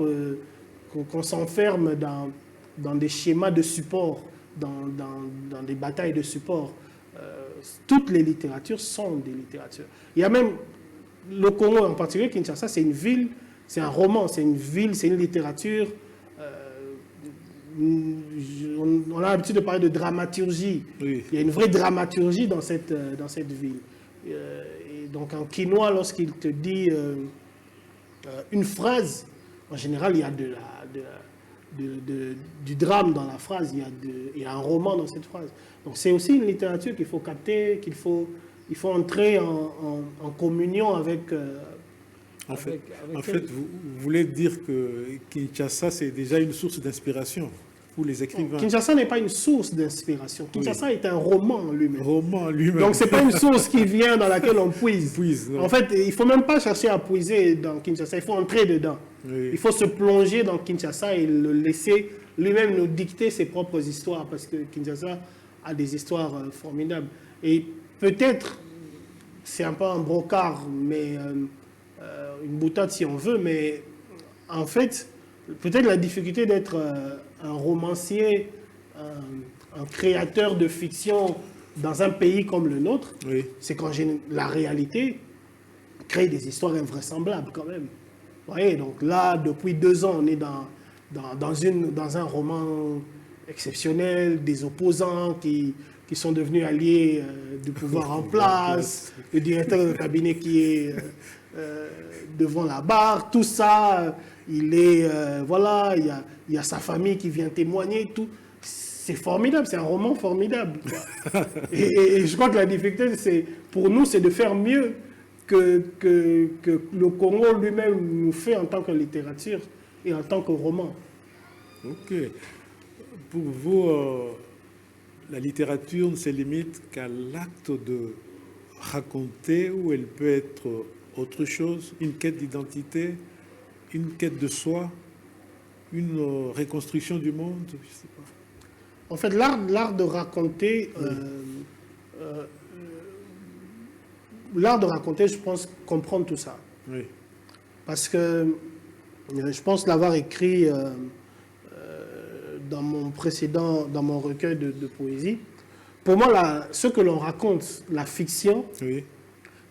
qu'on s'enferme dans des schémas de support, dans des batailles de support. Toutes les littératures sont des littératures. Il y a même le Congo en particulier, Kinshasa, c'est une ville, c'est un roman, c'est une ville, c'est une littérature. On a l'habitude de parler de dramaturgie. Oui. Il y a une vraie dramaturgie dans cette ville. Et donc en quinois, lorsqu'il te dit une phrase, en général, il y a du drame dans la phrase, il y a un roman dans cette phrase. Donc c'est aussi une littérature qu'il faut capter, il faut entrer en communion avec... En fait, vous voulez dire que Kinshasa, c'est déjà une source d'inspiration pour les écrivains. Kinshasa n'est pas une source d'inspiration. Kinshasa est un roman lui-même. Donc, ce n'est pas une source qui vient dans laquelle on puise. En fait, il ne faut même pas chercher à puiser dans Kinshasa. Il faut entrer dedans. Oui. Il faut se plonger dans Kinshasa et le laisser lui-même nous dicter ses propres histoires. Parce que Kinshasa a des histoires formidables. Et peut-être, c'est un peu un brocard, mais... une boutade si on veut, mais en fait, peut-être la difficulté d'être un romancier, un créateur de fiction dans un pays comme le nôtre, oui. C'est quand la réalité crée des histoires invraisemblables quand même. Vous voyez, donc là, depuis 2 ans, on est dans un roman exceptionnel, des opposants qui sont devenus alliés du pouvoir en place, le directeur de cabinet qui est... devant la barre, tout ça, il est, voilà, il y a sa famille qui vient témoigner, tout. C'est formidable, c'est un roman formidable. et je crois que la difficulté, pour nous, c'est de faire mieux que le Congo lui-même nous fait en tant que littérature et en tant que roman. Ok. Pour vous, la littérature ne se limite qu'à l'acte de raconter, ou elle peut être autre chose, une quête d'identité, une quête de soi, une reconstruction du monde, je sais pas. En fait, l'art de raconter, je pense, comprendre tout ça. Oui. Parce que je pense l'avoir écrit dans mon recueil de poésie. Pour moi, ce que l'on raconte, la fiction, oui.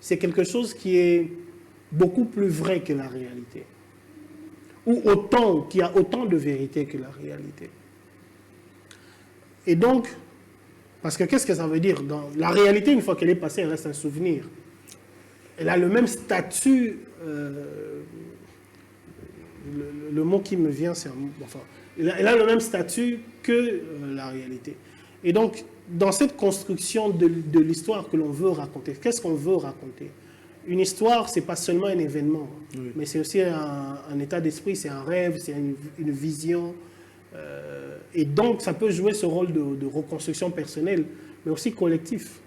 C'est quelque chose qui est beaucoup plus vrai que la réalité. Ou qui a autant de vérité que la réalité. Et donc, parce que qu'est-ce que ça veut dire? Dans la réalité, une fois qu'elle est passée, elle reste un souvenir. Elle a le même statut, le mot qui me vient, c'est elle a le même statut que la réalité. Et donc, dans cette construction de l'histoire que l'on veut raconter, qu'est-ce qu'on veut raconter? Une histoire, ce n'est pas seulement un événement, oui. Mais c'est aussi un état d'esprit, c'est un rêve, c'est une vision. Et donc, ça peut jouer ce rôle de reconstruction personnelle, mais aussi collectif,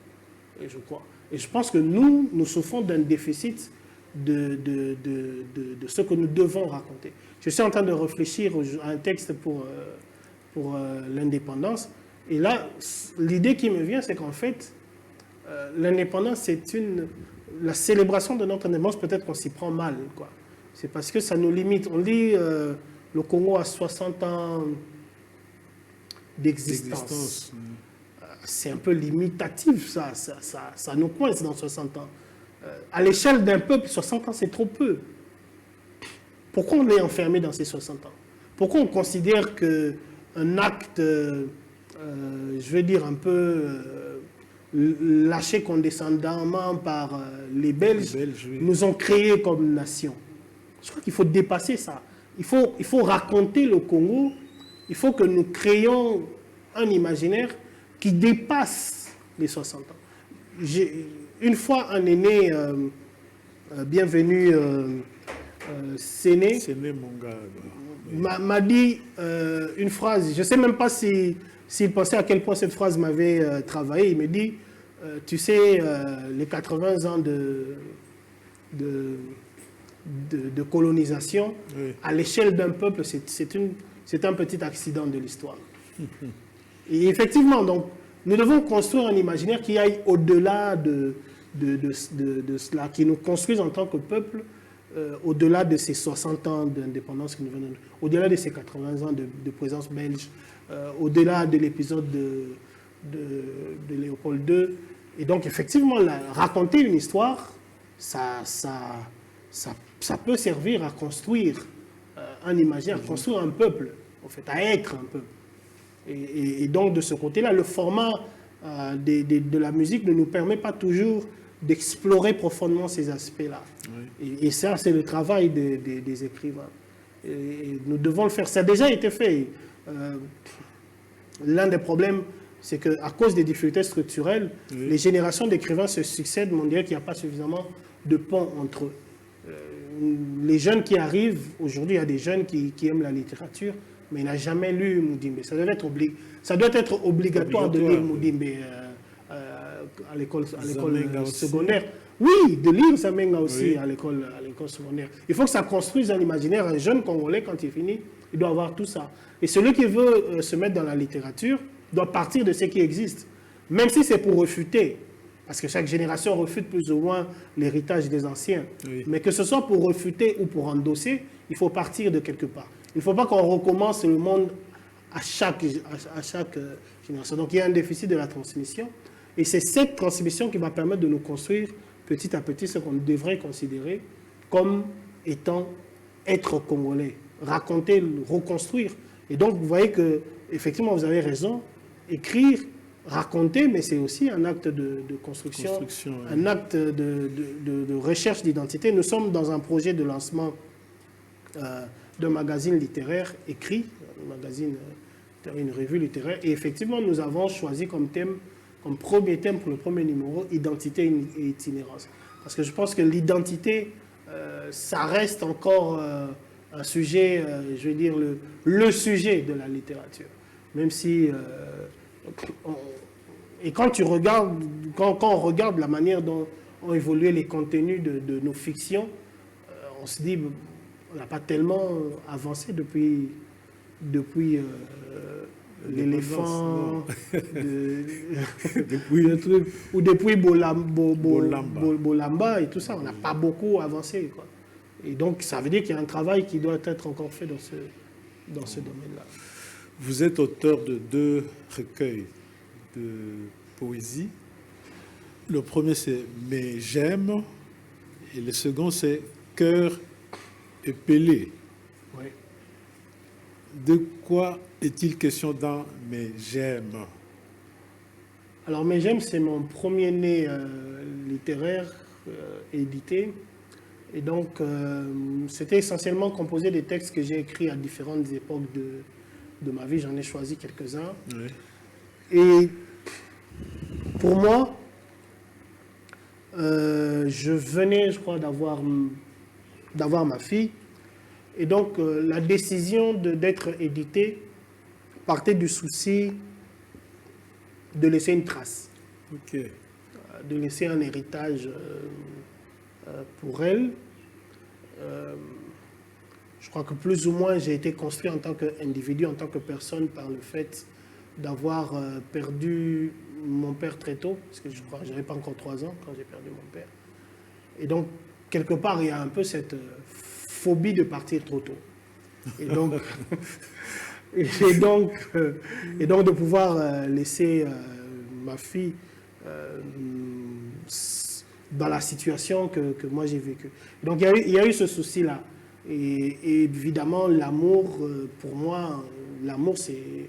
je crois. Et je pense que nous souffrons d'un déficit de ce que nous devons raconter. Je suis en train de réfléchir à un texte pour l'indépendance. Et là, l'idée qui me vient, c'est qu'en fait, l'indépendance, c'est la célébration de notre indépendance, peut-être qu'on s'y prend mal, quoi. C'est parce que ça nous limite. On dit le Congo a 60 ans d'existence. C'est un peu limitatif, ça nous coince dans 60 ans. À l'échelle d'un peuple, 60 ans, c'est trop peu. Pourquoi on est enfermé dans ces 60 ans? Pourquoi on considère qu'un acte je vais dire un peu lâchés condescendamment par les Belges, Oui. nous ont créés comme nation. Je crois qu'il faut dépasser ça. Il faut raconter le Congo. Il faut que nous créions un imaginaire qui dépasse les 60 ans. Une fois, un aîné, bienvenu, Séné, mon gars. m'a dit une phrase. Je ne sais même pas s'il pensait à quel point cette phrase m'avait travaillé. Il me dit, tu sais, les 80 ans de colonisation, Oui. à l'échelle d'un peuple, c'est un petit accident de l'histoire. Et effectivement, donc, nous devons construire un imaginaire qui aille au-delà de cela, qui nous construise en tant que peuple, au-delà de ces 60 ans d'indépendance que nous venons, au-delà de ces 80 ans de présence belge, au-delà de l'épisode de Léopold II. Et donc, effectivement, raconter une histoire, ça peut servir à construire un imaginaire, à construire un peuple, en fait, à être un peuple. Et donc, de ce côté-là, le format de la musique ne nous permet pas toujours d'explorer profondément ces aspects-là. Oui. Et ça, c'est le travail des écrivains. Et nous devons le faire. Ça a déjà été fait. L'un des problèmes, c'est qu'à cause des difficultés structurelles, oui, les générations d'écrivains se succèdent, mais on dirait qu'il n'y a pas suffisamment de pont entre eux. Les jeunes qui arrivent, aujourd'hui, il y a des jeunes qui aiment la littérature, mais ils n'ont jamais lu Mudimbe. Ça doit être obligatoire de lire Mudimbe à l'école secondaire. Oui, de lire Zamenga aussi, oui, à l'école secondaire. Il faut que ça construise un imaginaire. Un jeune Congolais, quand il finit, il doit avoir tout ça. Et celui qui veut se mettre dans la littérature doit partir de ce qui existe, même si c'est pour refuter. Parce que chaque génération refute plus ou moins l'héritage des anciens. Oui. Mais que ce soit pour refuter ou pour endosser, il faut partir de quelque part. Il ne faut pas qu'on recommence le monde à chaque génération. Donc il y a un déficit de la transmission. Et c'est cette transmission qui va permettre de nous construire petit à petit ce qu'on devrait considérer comme étant être congolais. Raconter, reconstruire. Et donc vous voyez que, effectivement, vous avez raison, écrire, raconter, mais c'est aussi un acte de construction un acte de recherche d'identité. Nous sommes dans un projet de lancement d'un magazine littéraire écrit, une revue littéraire, et effectivement, nous avons choisi comme thème, comme premier thème pour le premier numéro, identité et itinérance. Parce que je pense que l'identité, ça reste encore un sujet, je vais dire, le sujet de la littérature. Même si... et quand on regarde la manière dont ont évolué les contenus de nos fictions, on se dit, on n'a pas tellement avancé depuis l'éléphant, depuis le truc, ou depuis Bolamba et tout ça, on n'a pas beaucoup avancé, quoi. Et donc ça veut dire qu'il y a un travail qui doit être encore fait dans ce domaine-là. Vous êtes auteur de 2 recueils de poésie. Le premier, c'est « Mais j'aime » et le second, c'est « Cœur épelé ». Oui. De quoi est-il question dans « Mais j'aime » ? Alors, « Mais j'aime », c'est mon premier-né littéraire édité. Et donc, c'était essentiellement composé des textes que j'ai écrits à différentes époques de ma vie. J'en ai choisi quelques-uns. Oui. Et pour moi, je venais, je crois, d'avoir ma fille. Et donc, la décision d'être édité partait du souci de laisser une trace. Okay. De laisser un héritage pour elle. Je crois que plus ou moins, j'ai été construit en tant qu'individu, en tant que personne, par le fait d'avoir perdu mon père très tôt, parce que je crois que je n'avais pas encore 3 ans quand j'ai perdu mon père. Et donc, quelque part, il y a un peu cette phobie de partir trop tôt. Et donc, et donc de pouvoir laisser ma fille dans la situation que moi j'ai vécue. Donc, il y a eu ce souci-là. Et évidemment, l'amour, pour moi, l'amour, c'est...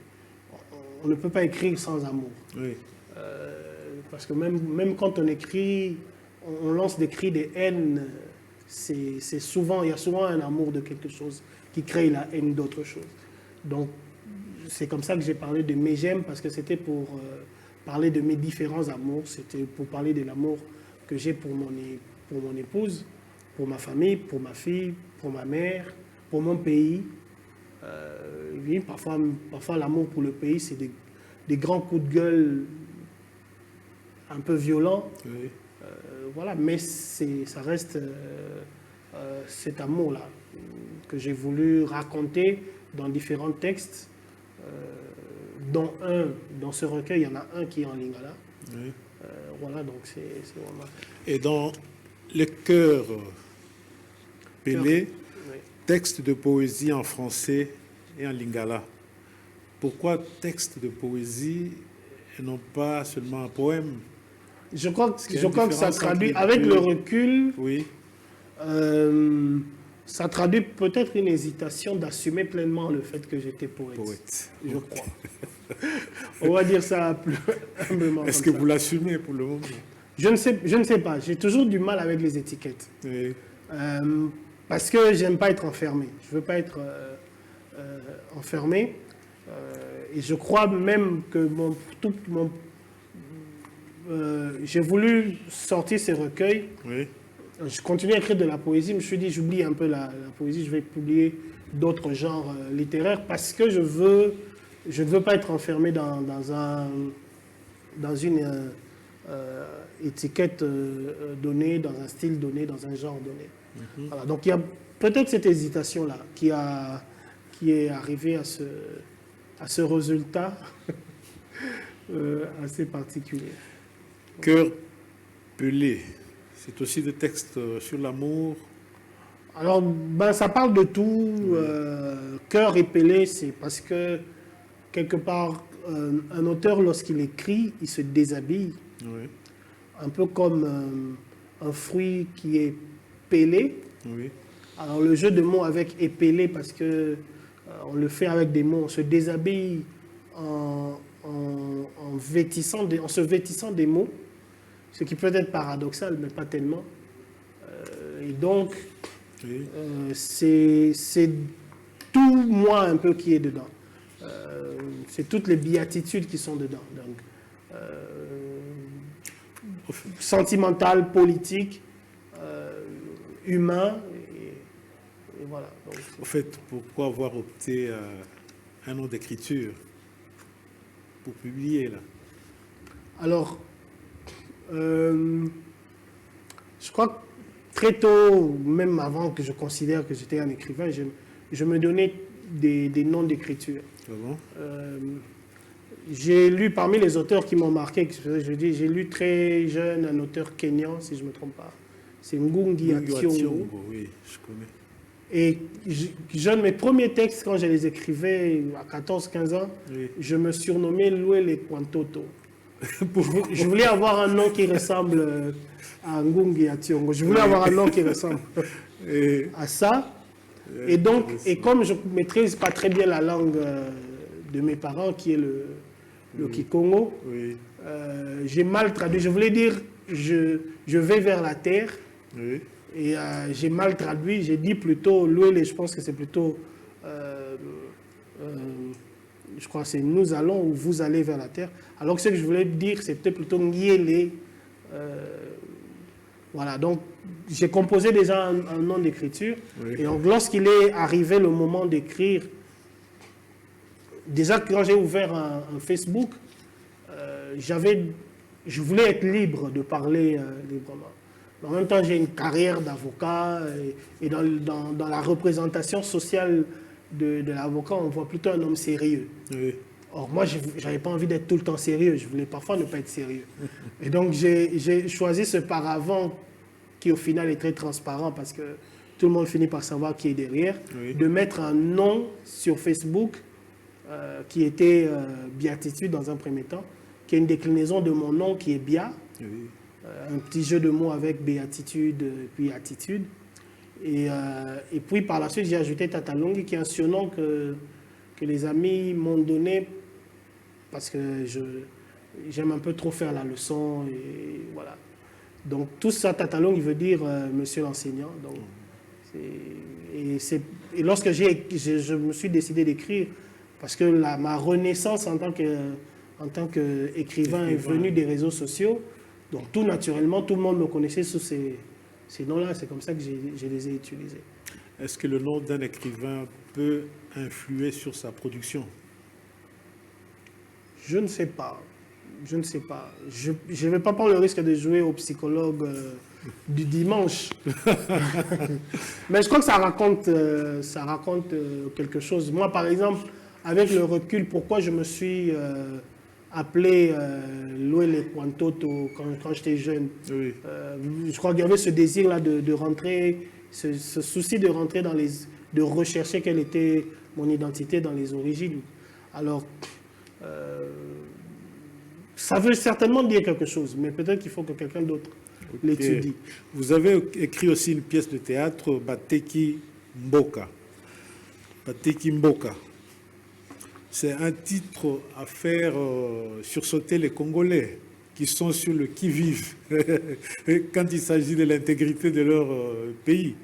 on ne peut pas écrire sans amour. Oui. Parce que même quand on écrit, on lance des cris de haine, il y a souvent un amour de quelque chose qui crée la haine d'autre chose. Donc, c'est comme ça que j'ai parlé de mes j'aime, parce que c'était pour parler de mes différents amours, c'était pour parler de l'amour que j'ai pour mon épouse, pour ma famille, pour ma fille, pour ma mère, pour mon pays. Oui, parfois l'amour pour le pays, c'est des grands coups de gueule un peu violents. Oui. Voilà, mais ça reste cet amour-là que j'ai voulu raconter dans différents textes, dont dans ce recueil, il y en a un qui est en lingala. Oui. Voilà, donc c'est vraiment... Et dans le cœur Pelé, Oui. texte de poésie en français et en lingala. Pourquoi texte de poésie et non pas seulement un poème? Je crois que ça différence traduit, entre les avec deux. le recul, Oui. ça traduit peut-être une hésitation d'assumer pleinement le fait que j'étais poète. Poète. Je crois. On va dire ça plus humblement. Est-ce que comme ça. vous l'assumez pour le moment? Je ne sais pas. J'ai toujours du mal avec les étiquettes. Oui. Parce que j'aime pas être enfermé. Je veux pas être enfermé. Et je crois même que j'ai voulu sortir ces recueils. Oui. Je continue à écrire de la poésie. Je me suis dit, j'oublie un peu la poésie. Je vais publier d'autres genres littéraires parce que je ne veux pas être enfermé dans une étiquette donnée, dans un style donné, dans un genre donné. Voilà. Donc il y a peut-être cette hésitation-là qui est arrivée à ce résultat assez particulier. Cœur Pelé, c'est aussi des textes sur l'amour. Alors, ça parle de tout. Cœur et Pelé, c'est parce que, quelque part, un auteur, lorsqu'il écrit, il se déshabille. Oui. Un peu comme un fruit qui est pelé. Oui. Alors, le jeu de mots avec épelé, parce que on le fait avec des mots, on se déshabille en se vêtissant des mots, ce qui peut être paradoxal, mais pas tellement. Et donc, Oui. c'est tout moi un peu qui est dedans. C'est toutes les béatitudes qui sont dedans. Donc, sentimental, politique, humain, et voilà. Donc, Au fait, pourquoi avoir opté un nom d'écriture pour publier là? alors, je crois que très tôt, même avant que je considère que j'étais un écrivain, je me donnais des noms d'écriture. Ah bon? J'ai lu parmi les auteurs qui m'ont marqué, j'ai lu très jeune un auteur kényan, si je ne me trompe pas. C'est Ngugi wa Thiong'o. Oui, je connais. Et jeune, mes premiers textes, quand je les écrivais à 14-15 ans, Oui. je me surnommais Luele Kwantoto. Je voulais avoir un nom qui ressemble à Ngugi wa Thiong'o. Je voulais avoir un nom qui ressemble Et, à ça. Et donc, et comme je ne maîtrise pas très bien la langue de mes parents, qui est le Kikongo, oui. j'ai mal traduit. Je voulais dire je vais vers la terre. Oui. Et j'ai mal traduit. J'ai dit plutôt Luele, je pense que c'est plutôt. Je crois que c'est nous allons ou vous allez vers la terre. Alors que ce que je voulais dire, c'était plutôt Ngiele. Voilà, donc j'ai composé déjà un nom d'écriture. Oui. Et donc lorsqu'il est arrivé le moment d'écrire, déjà quand j'ai ouvert un Facebook, je voulais être libre de parler librement. Mais en même temps, j'ai une carrière d'avocat et dans la représentation sociale de l'avocat, on voit plutôt un homme sérieux. Oui. Or, moi, je n'avais pas envie d'être tout le temps sérieux. Je voulais parfois ne pas être sérieux. Et donc, j'ai choisi ce paravent qui, au final, est très transparent parce que tout le monde finit par savoir qui est derrière. Oui. De mettre un nom sur Facebook qui était Béatitude dans un premier temps, qui est une déclinaison de mon nom qui est Bia. Oui. Un petit jeu de mots avec béatitude puis attitude. Et puis par la suite, j'ai ajouté Tatalongi, qui est un surnom que les amis m'ont donné parce que j'aime un peu trop faire la leçon, et voilà. Donc tout ça, Tatalong, il veut dire monsieur l'enseignant. Donc, et lorsque je me suis décidé d'écrire, parce que ma renaissance en tant qu'écrivain est venue des réseaux sociaux, donc tout naturellement, tout le monde me connaissait sous ces noms-là, c'est comme ça que je les ai utilisés. Est-ce que le nom d'un écrivain peut influer sur sa production? Je ne sais pas. Je ne sais pas. Je ne vais pas prendre le risque de jouer au psychologue du dimanche. Mais je crois que ça raconte quelque chose. Moi, par exemple, avec le recul, pourquoi je me suis appelé Loele Kwantoto quand j'étais jeune. Oui. Je crois qu'il y avait ce désir-là de rentrer, ce souci de rentrer de rechercher quelle était mon identité dans les origines. Alors, ça veut certainement dire quelque chose, mais peut-être qu'il faut que quelqu'un d'autre l'étudie. Vous avez écrit aussi une pièce de théâtre, Bateki Mboka. Bateki Mboka. C'est un titre à faire sursauter les Congolais qui sont sur le qui-vive quand il s'agit de l'intégrité de leur pays.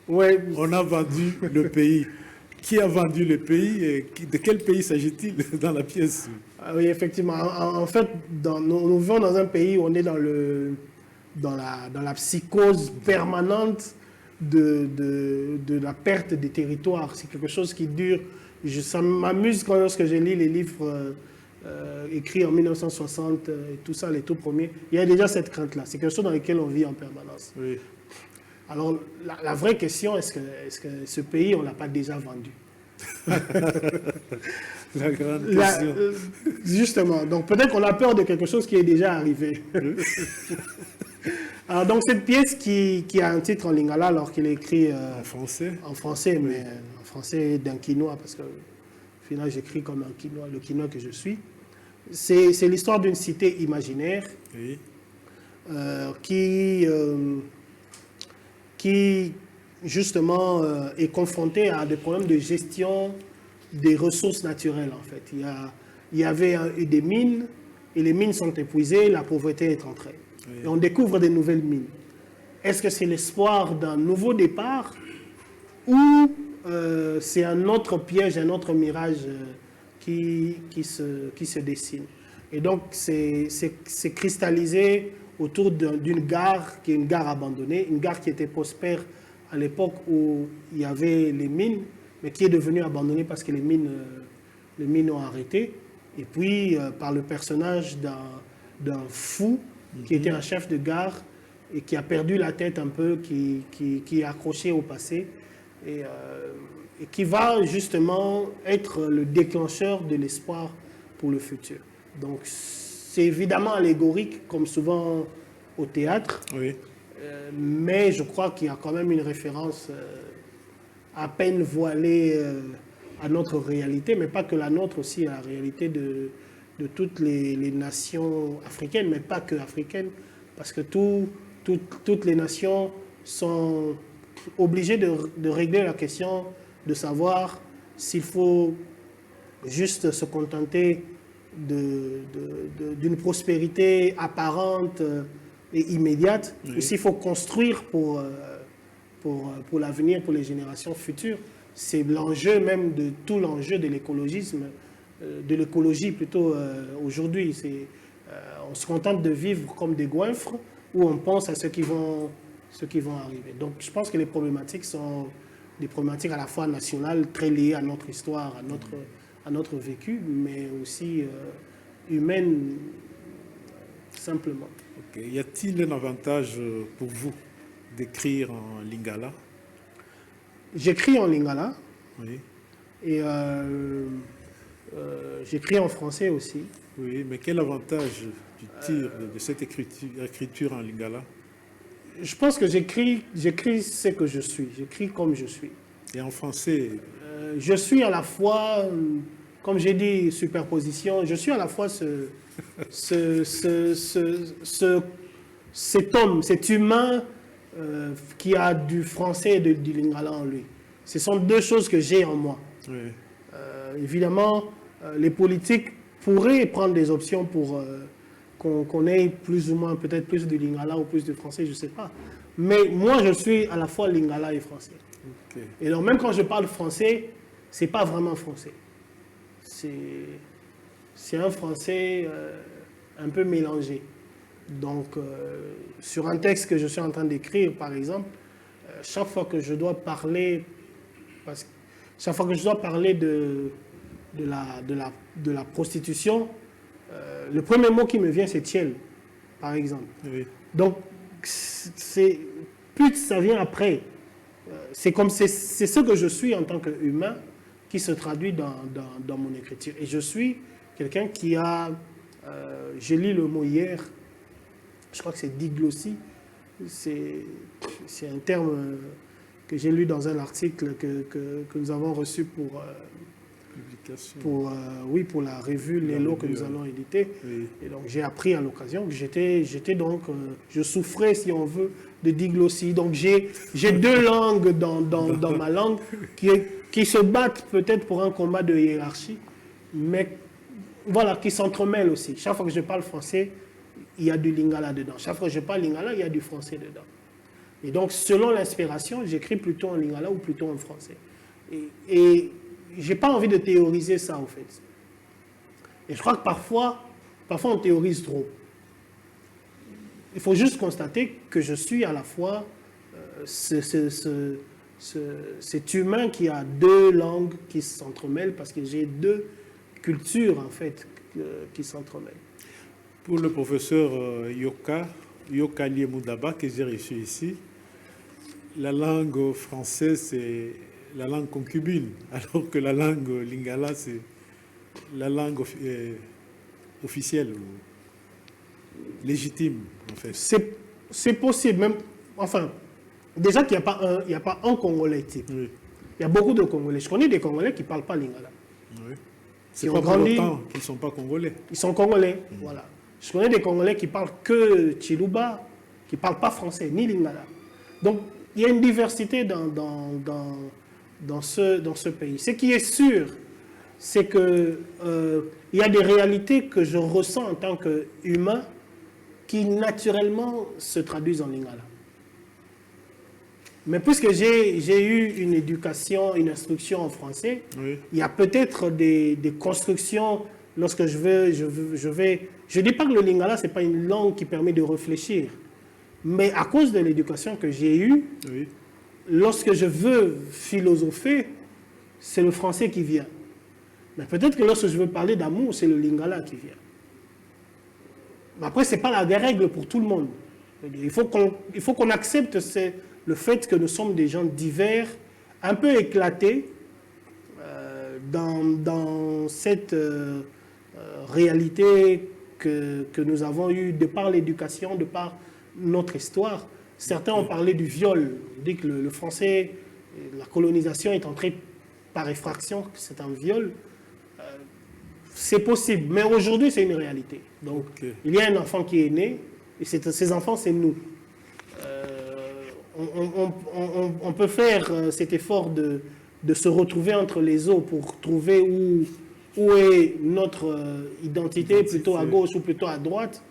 Ouais. On a vendu le pays. Qui a vendu le pays et de quel pays s'agit-il dans la pièce? Oui, effectivement. En fait, nous vivons dans un pays où on est dans la psychose permanente de la perte des territoires. C'est quelque chose qui dure. Ça m'amuse lorsque je lis les livres écrits en 1960 et tout ça, les tout premiers. Il y a déjà cette crainte-là. C'est quelque chose dans lequel on vit en permanence. Oui. Alors, la vraie question, est-ce que ce pays, on ne l'a pas déjà vendu? La grande question. Justement. Donc, peut-être qu'on a peur de quelque chose qui est déjà arrivé. Alors, donc, cette pièce qui a un titre en lingala, alors qu'il est écrit en français. En français, oui. Mais en français d'un quinois, parce que au final, j'écris comme un quinois, le quinois que je suis. C'est l'histoire d'une cité imaginaire, Oui. Qui justement est confronté à des problèmes de gestion des ressources naturelles, en fait. Il y avait des mines, et les mines sont épuisées, la pauvreté est entrée. Oui. Et on découvre des nouvelles mines. Est-ce que c'est l'espoir d'un nouveau départ ou c'est un autre piège, un autre mirage qui se dessine? Et donc, c'est cristallisé autour d'une gare qui est une gare abandonnée, une gare qui était prospère à l'époque où il y avait les mines, mais qui est devenue abandonnée parce que les mines ont arrêté. Et puis, par le personnage d'un fou qui était un chef de gare et qui a perdu la tête un peu, qui est accroché au passé et qui va justement être le déclencheur de l'espoir pour le futur. Donc, c'est évidemment allégorique, comme souvent au théâtre, oui. Mais je crois qu'il y a quand même une référence à peine voilée à notre réalité, mais pas que la nôtre, aussi à la réalité de toutes les nations africaines, mais pas que africaines, parce que toutes les nations sont obligées de régler la question de savoir s'il faut juste se contenter d'une prospérité apparente et immédiate, oui. Ou s'il faut construire pour l'avenir, pour les générations futures. C'est l'enjeu même de tout l'enjeu de l'écologisme, de l'écologie plutôt aujourd'hui. On se contente de vivre comme des goinfres où on pense à ceux qui vont arriver. Donc je pense que les problématiques sont des problématiques à la fois nationales, très liées à notre histoire, à notre vécu, mais aussi humaine, simplement. Okay. Y a-t-il un avantage pour vous d'écrire en lingala? J'écris en lingala. Oui. Et j'écris en français aussi. Oui, mais quel avantage tu tires de cette écriture en lingala? Je pense que j'écris ce que je suis. J'écris comme je suis. Et en français? Je suis à la fois, comme j'ai dit, superposition, je suis à la fois cet homme, cet humain qui a du français et du lingala en lui. Ce sont deux choses que j'ai en moi. Oui. Évidemment, les politiques pourrait prendre des options pour qu'on ait plus ou moins, peut-être plus de lingala ou plus de français, je ne sais pas. Mais moi, je suis à la fois lingala et français. Okay. Et donc, même quand je parle français, ce n'est pas vraiment français. C'est un français un peu mélangé. Donc, sur un texte que je suis en train d'écrire, par exemple, chaque fois que je dois parler, chaque fois que je dois parler de la prostitution, le premier mot qui me vient, c'est tiel, par exemple. Oui. Donc, pute, ça vient après. C'est ce que je suis en tant qu'humain qui se traduit dans mon écriture. Et je suis quelqu'un qui a... j'ai lu le mot hier, je crois que c'est diglossie. C'est un terme que j'ai lu dans un article que nous avons reçu pour la revue Lélo que nous allons éditer. Oui. Et donc j'ai appris à l'occasion que j'étais donc, je souffrais, si on veut, de diglossie. Donc j'ai deux langues dans ma langue qui se battent peut-être pour un combat de hiérarchie, mais voilà, qui s'entremêlent aussi. Chaque fois que je parle français, il y a du lingala dedans. Chaque fois que je parle lingala, il y a du français dedans. Et donc, selon l'inspiration, j'écris plutôt en lingala ou plutôt en français. Et je n'ai pas envie de théoriser ça, en fait. Et je crois que parfois on théorise trop. Il faut juste constater que je suis à la fois cet humain qui a deux langues qui s'entremêlent parce que j'ai deux cultures, en fait, qui s'entremêlent. Pour le professeur Yoka Liemoudaba, que j'ai reçu ici, la langue française, c'est la langue concubine, alors que la langue lingala, c'est la langue officielle, ou légitime, en fait. C'est possible, même, enfin, déjà qu'il n'y a pas un Congolais type. Oui. Il y a beaucoup de Congolais. Je connais des Congolais qui ne parlent pas lingala. Oui. C'est pas pour longtemps qu'ils ne sont pas Congolais. Ils sont Congolais, voilà. Je connais des Congolais qui parlent que Chiluba, qui ne parlent pas français, ni lingala. Donc, il y a une diversité dans ce pays. Ce qui est sûr, c'est qu'il y a des réalités que je ressens en tant qu'humain qui naturellement se traduisent en lingala. Mais puisque j'ai eu une éducation, une instruction en français, oui. Il y a peut-être des constructions, lorsque je dis pas que le lingala, ce n'est pas une langue qui permet de réfléchir, mais à cause de l'éducation que j'ai eue, oui. Lorsque je veux philosopher, c'est le français qui vient. Mais peut-être que lorsque je veux parler d'amour, c'est le lingala qui vient. Mais après, ce n'est pas la règle pour tout le monde. Il faut qu'on accepte le fait que nous sommes des gens divers, un peu éclatés dans cette réalité que nous avons eue de par l'éducation, de par notre histoire. Certains ont parlé du viol. On dit que le français, la colonisation est entrée par effraction, que c'est un viol. C'est possible, mais aujourd'hui, c'est une réalité. Donc, okay. Il y a un enfant qui est né, et ces enfants, c'est nous. On peut faire cet effort de se retrouver entre les eaux pour trouver où est notre identité, plutôt à gauche ou plutôt à droite.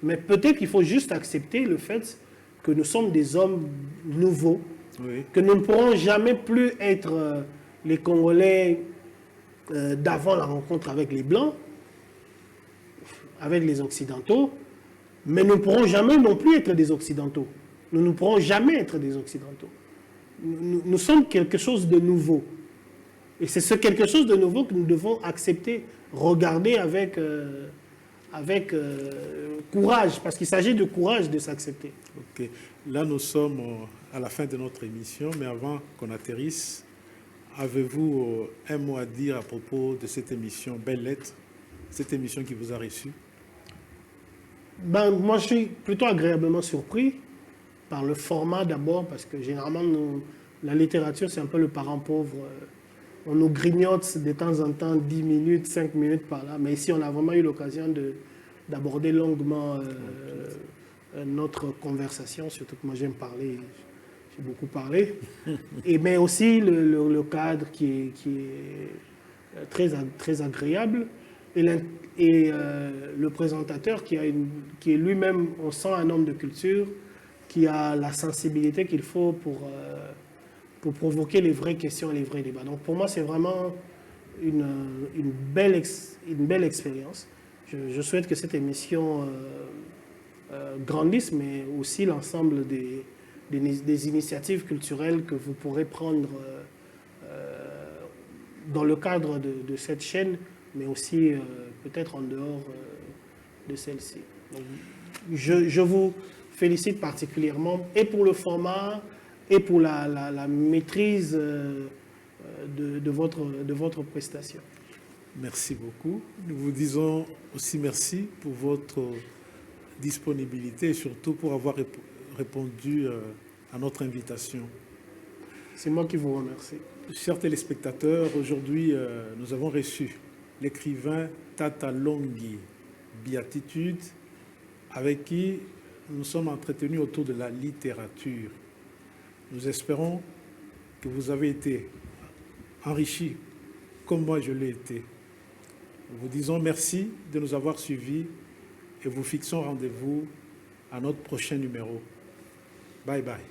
Mais peut-être qu'il faut juste accepter le fait que nous sommes des hommes nouveaux, oui. Que nous ne pourrons jamais plus être les Congolais d'avant la rencontre avec les Blancs, avec les Occidentaux, mais nous ne pourrons jamais non plus être des Occidentaux. Nous ne pourrons jamais être des Occidentaux. Nous sommes quelque chose de nouveau. Et c'est ce quelque chose de nouveau que nous devons accepter, regarder avec courage, parce qu'il s'agit de courage de s'accepter. Ok. Là, nous sommes à la fin de notre émission, mais avant qu'on atterrisse, avez-vous un mot à dire à propos de cette émission Belles Lettres, cette émission qui vous a reçu? Moi, je suis plutôt agréablement surpris par le format d'abord, parce que généralement, la littérature, c'est un peu le parent pauvre. On nous grignote de temps en temps 10 minutes, 5 minutes par là. Mais ici, on a vraiment eu l'occasion d'aborder longuement notre conversation, surtout que moi, j'aime parler, j'ai beaucoup parlé. Mais aussi le cadre qui est très, très agréable. le présentateur qui est lui-même, on sent un homme de culture, qui a la sensibilité qu'il faut pour provoquer les vraies questions et les vrais débats. Donc pour moi, c'est vraiment une belle expérience. Je souhaite que cette émission grandisse, mais aussi l'ensemble des initiatives culturelles que vous pourrez prendre dans le cadre de cette chaîne, mais aussi peut-être en dehors de celle-ci. Je vous félicite particulièrement et pour le format et pour la maîtrise de votre prestation. Merci beaucoup. Nous vous disons aussi merci pour votre disponibilité et surtout pour avoir répondu à notre invitation. C'est moi qui vous remercie. Chers téléspectateurs, aujourd'hui, nous avons reçu l'écrivain Tata Longhi Béatitude, avec qui nous sommes entretenus autour de la littérature. Nous espérons que vous avez été enrichis comme moi je l'ai été. Nous vous disons merci de nous avoir suivis et vous fixons rendez-vous à notre prochain numéro. Bye bye.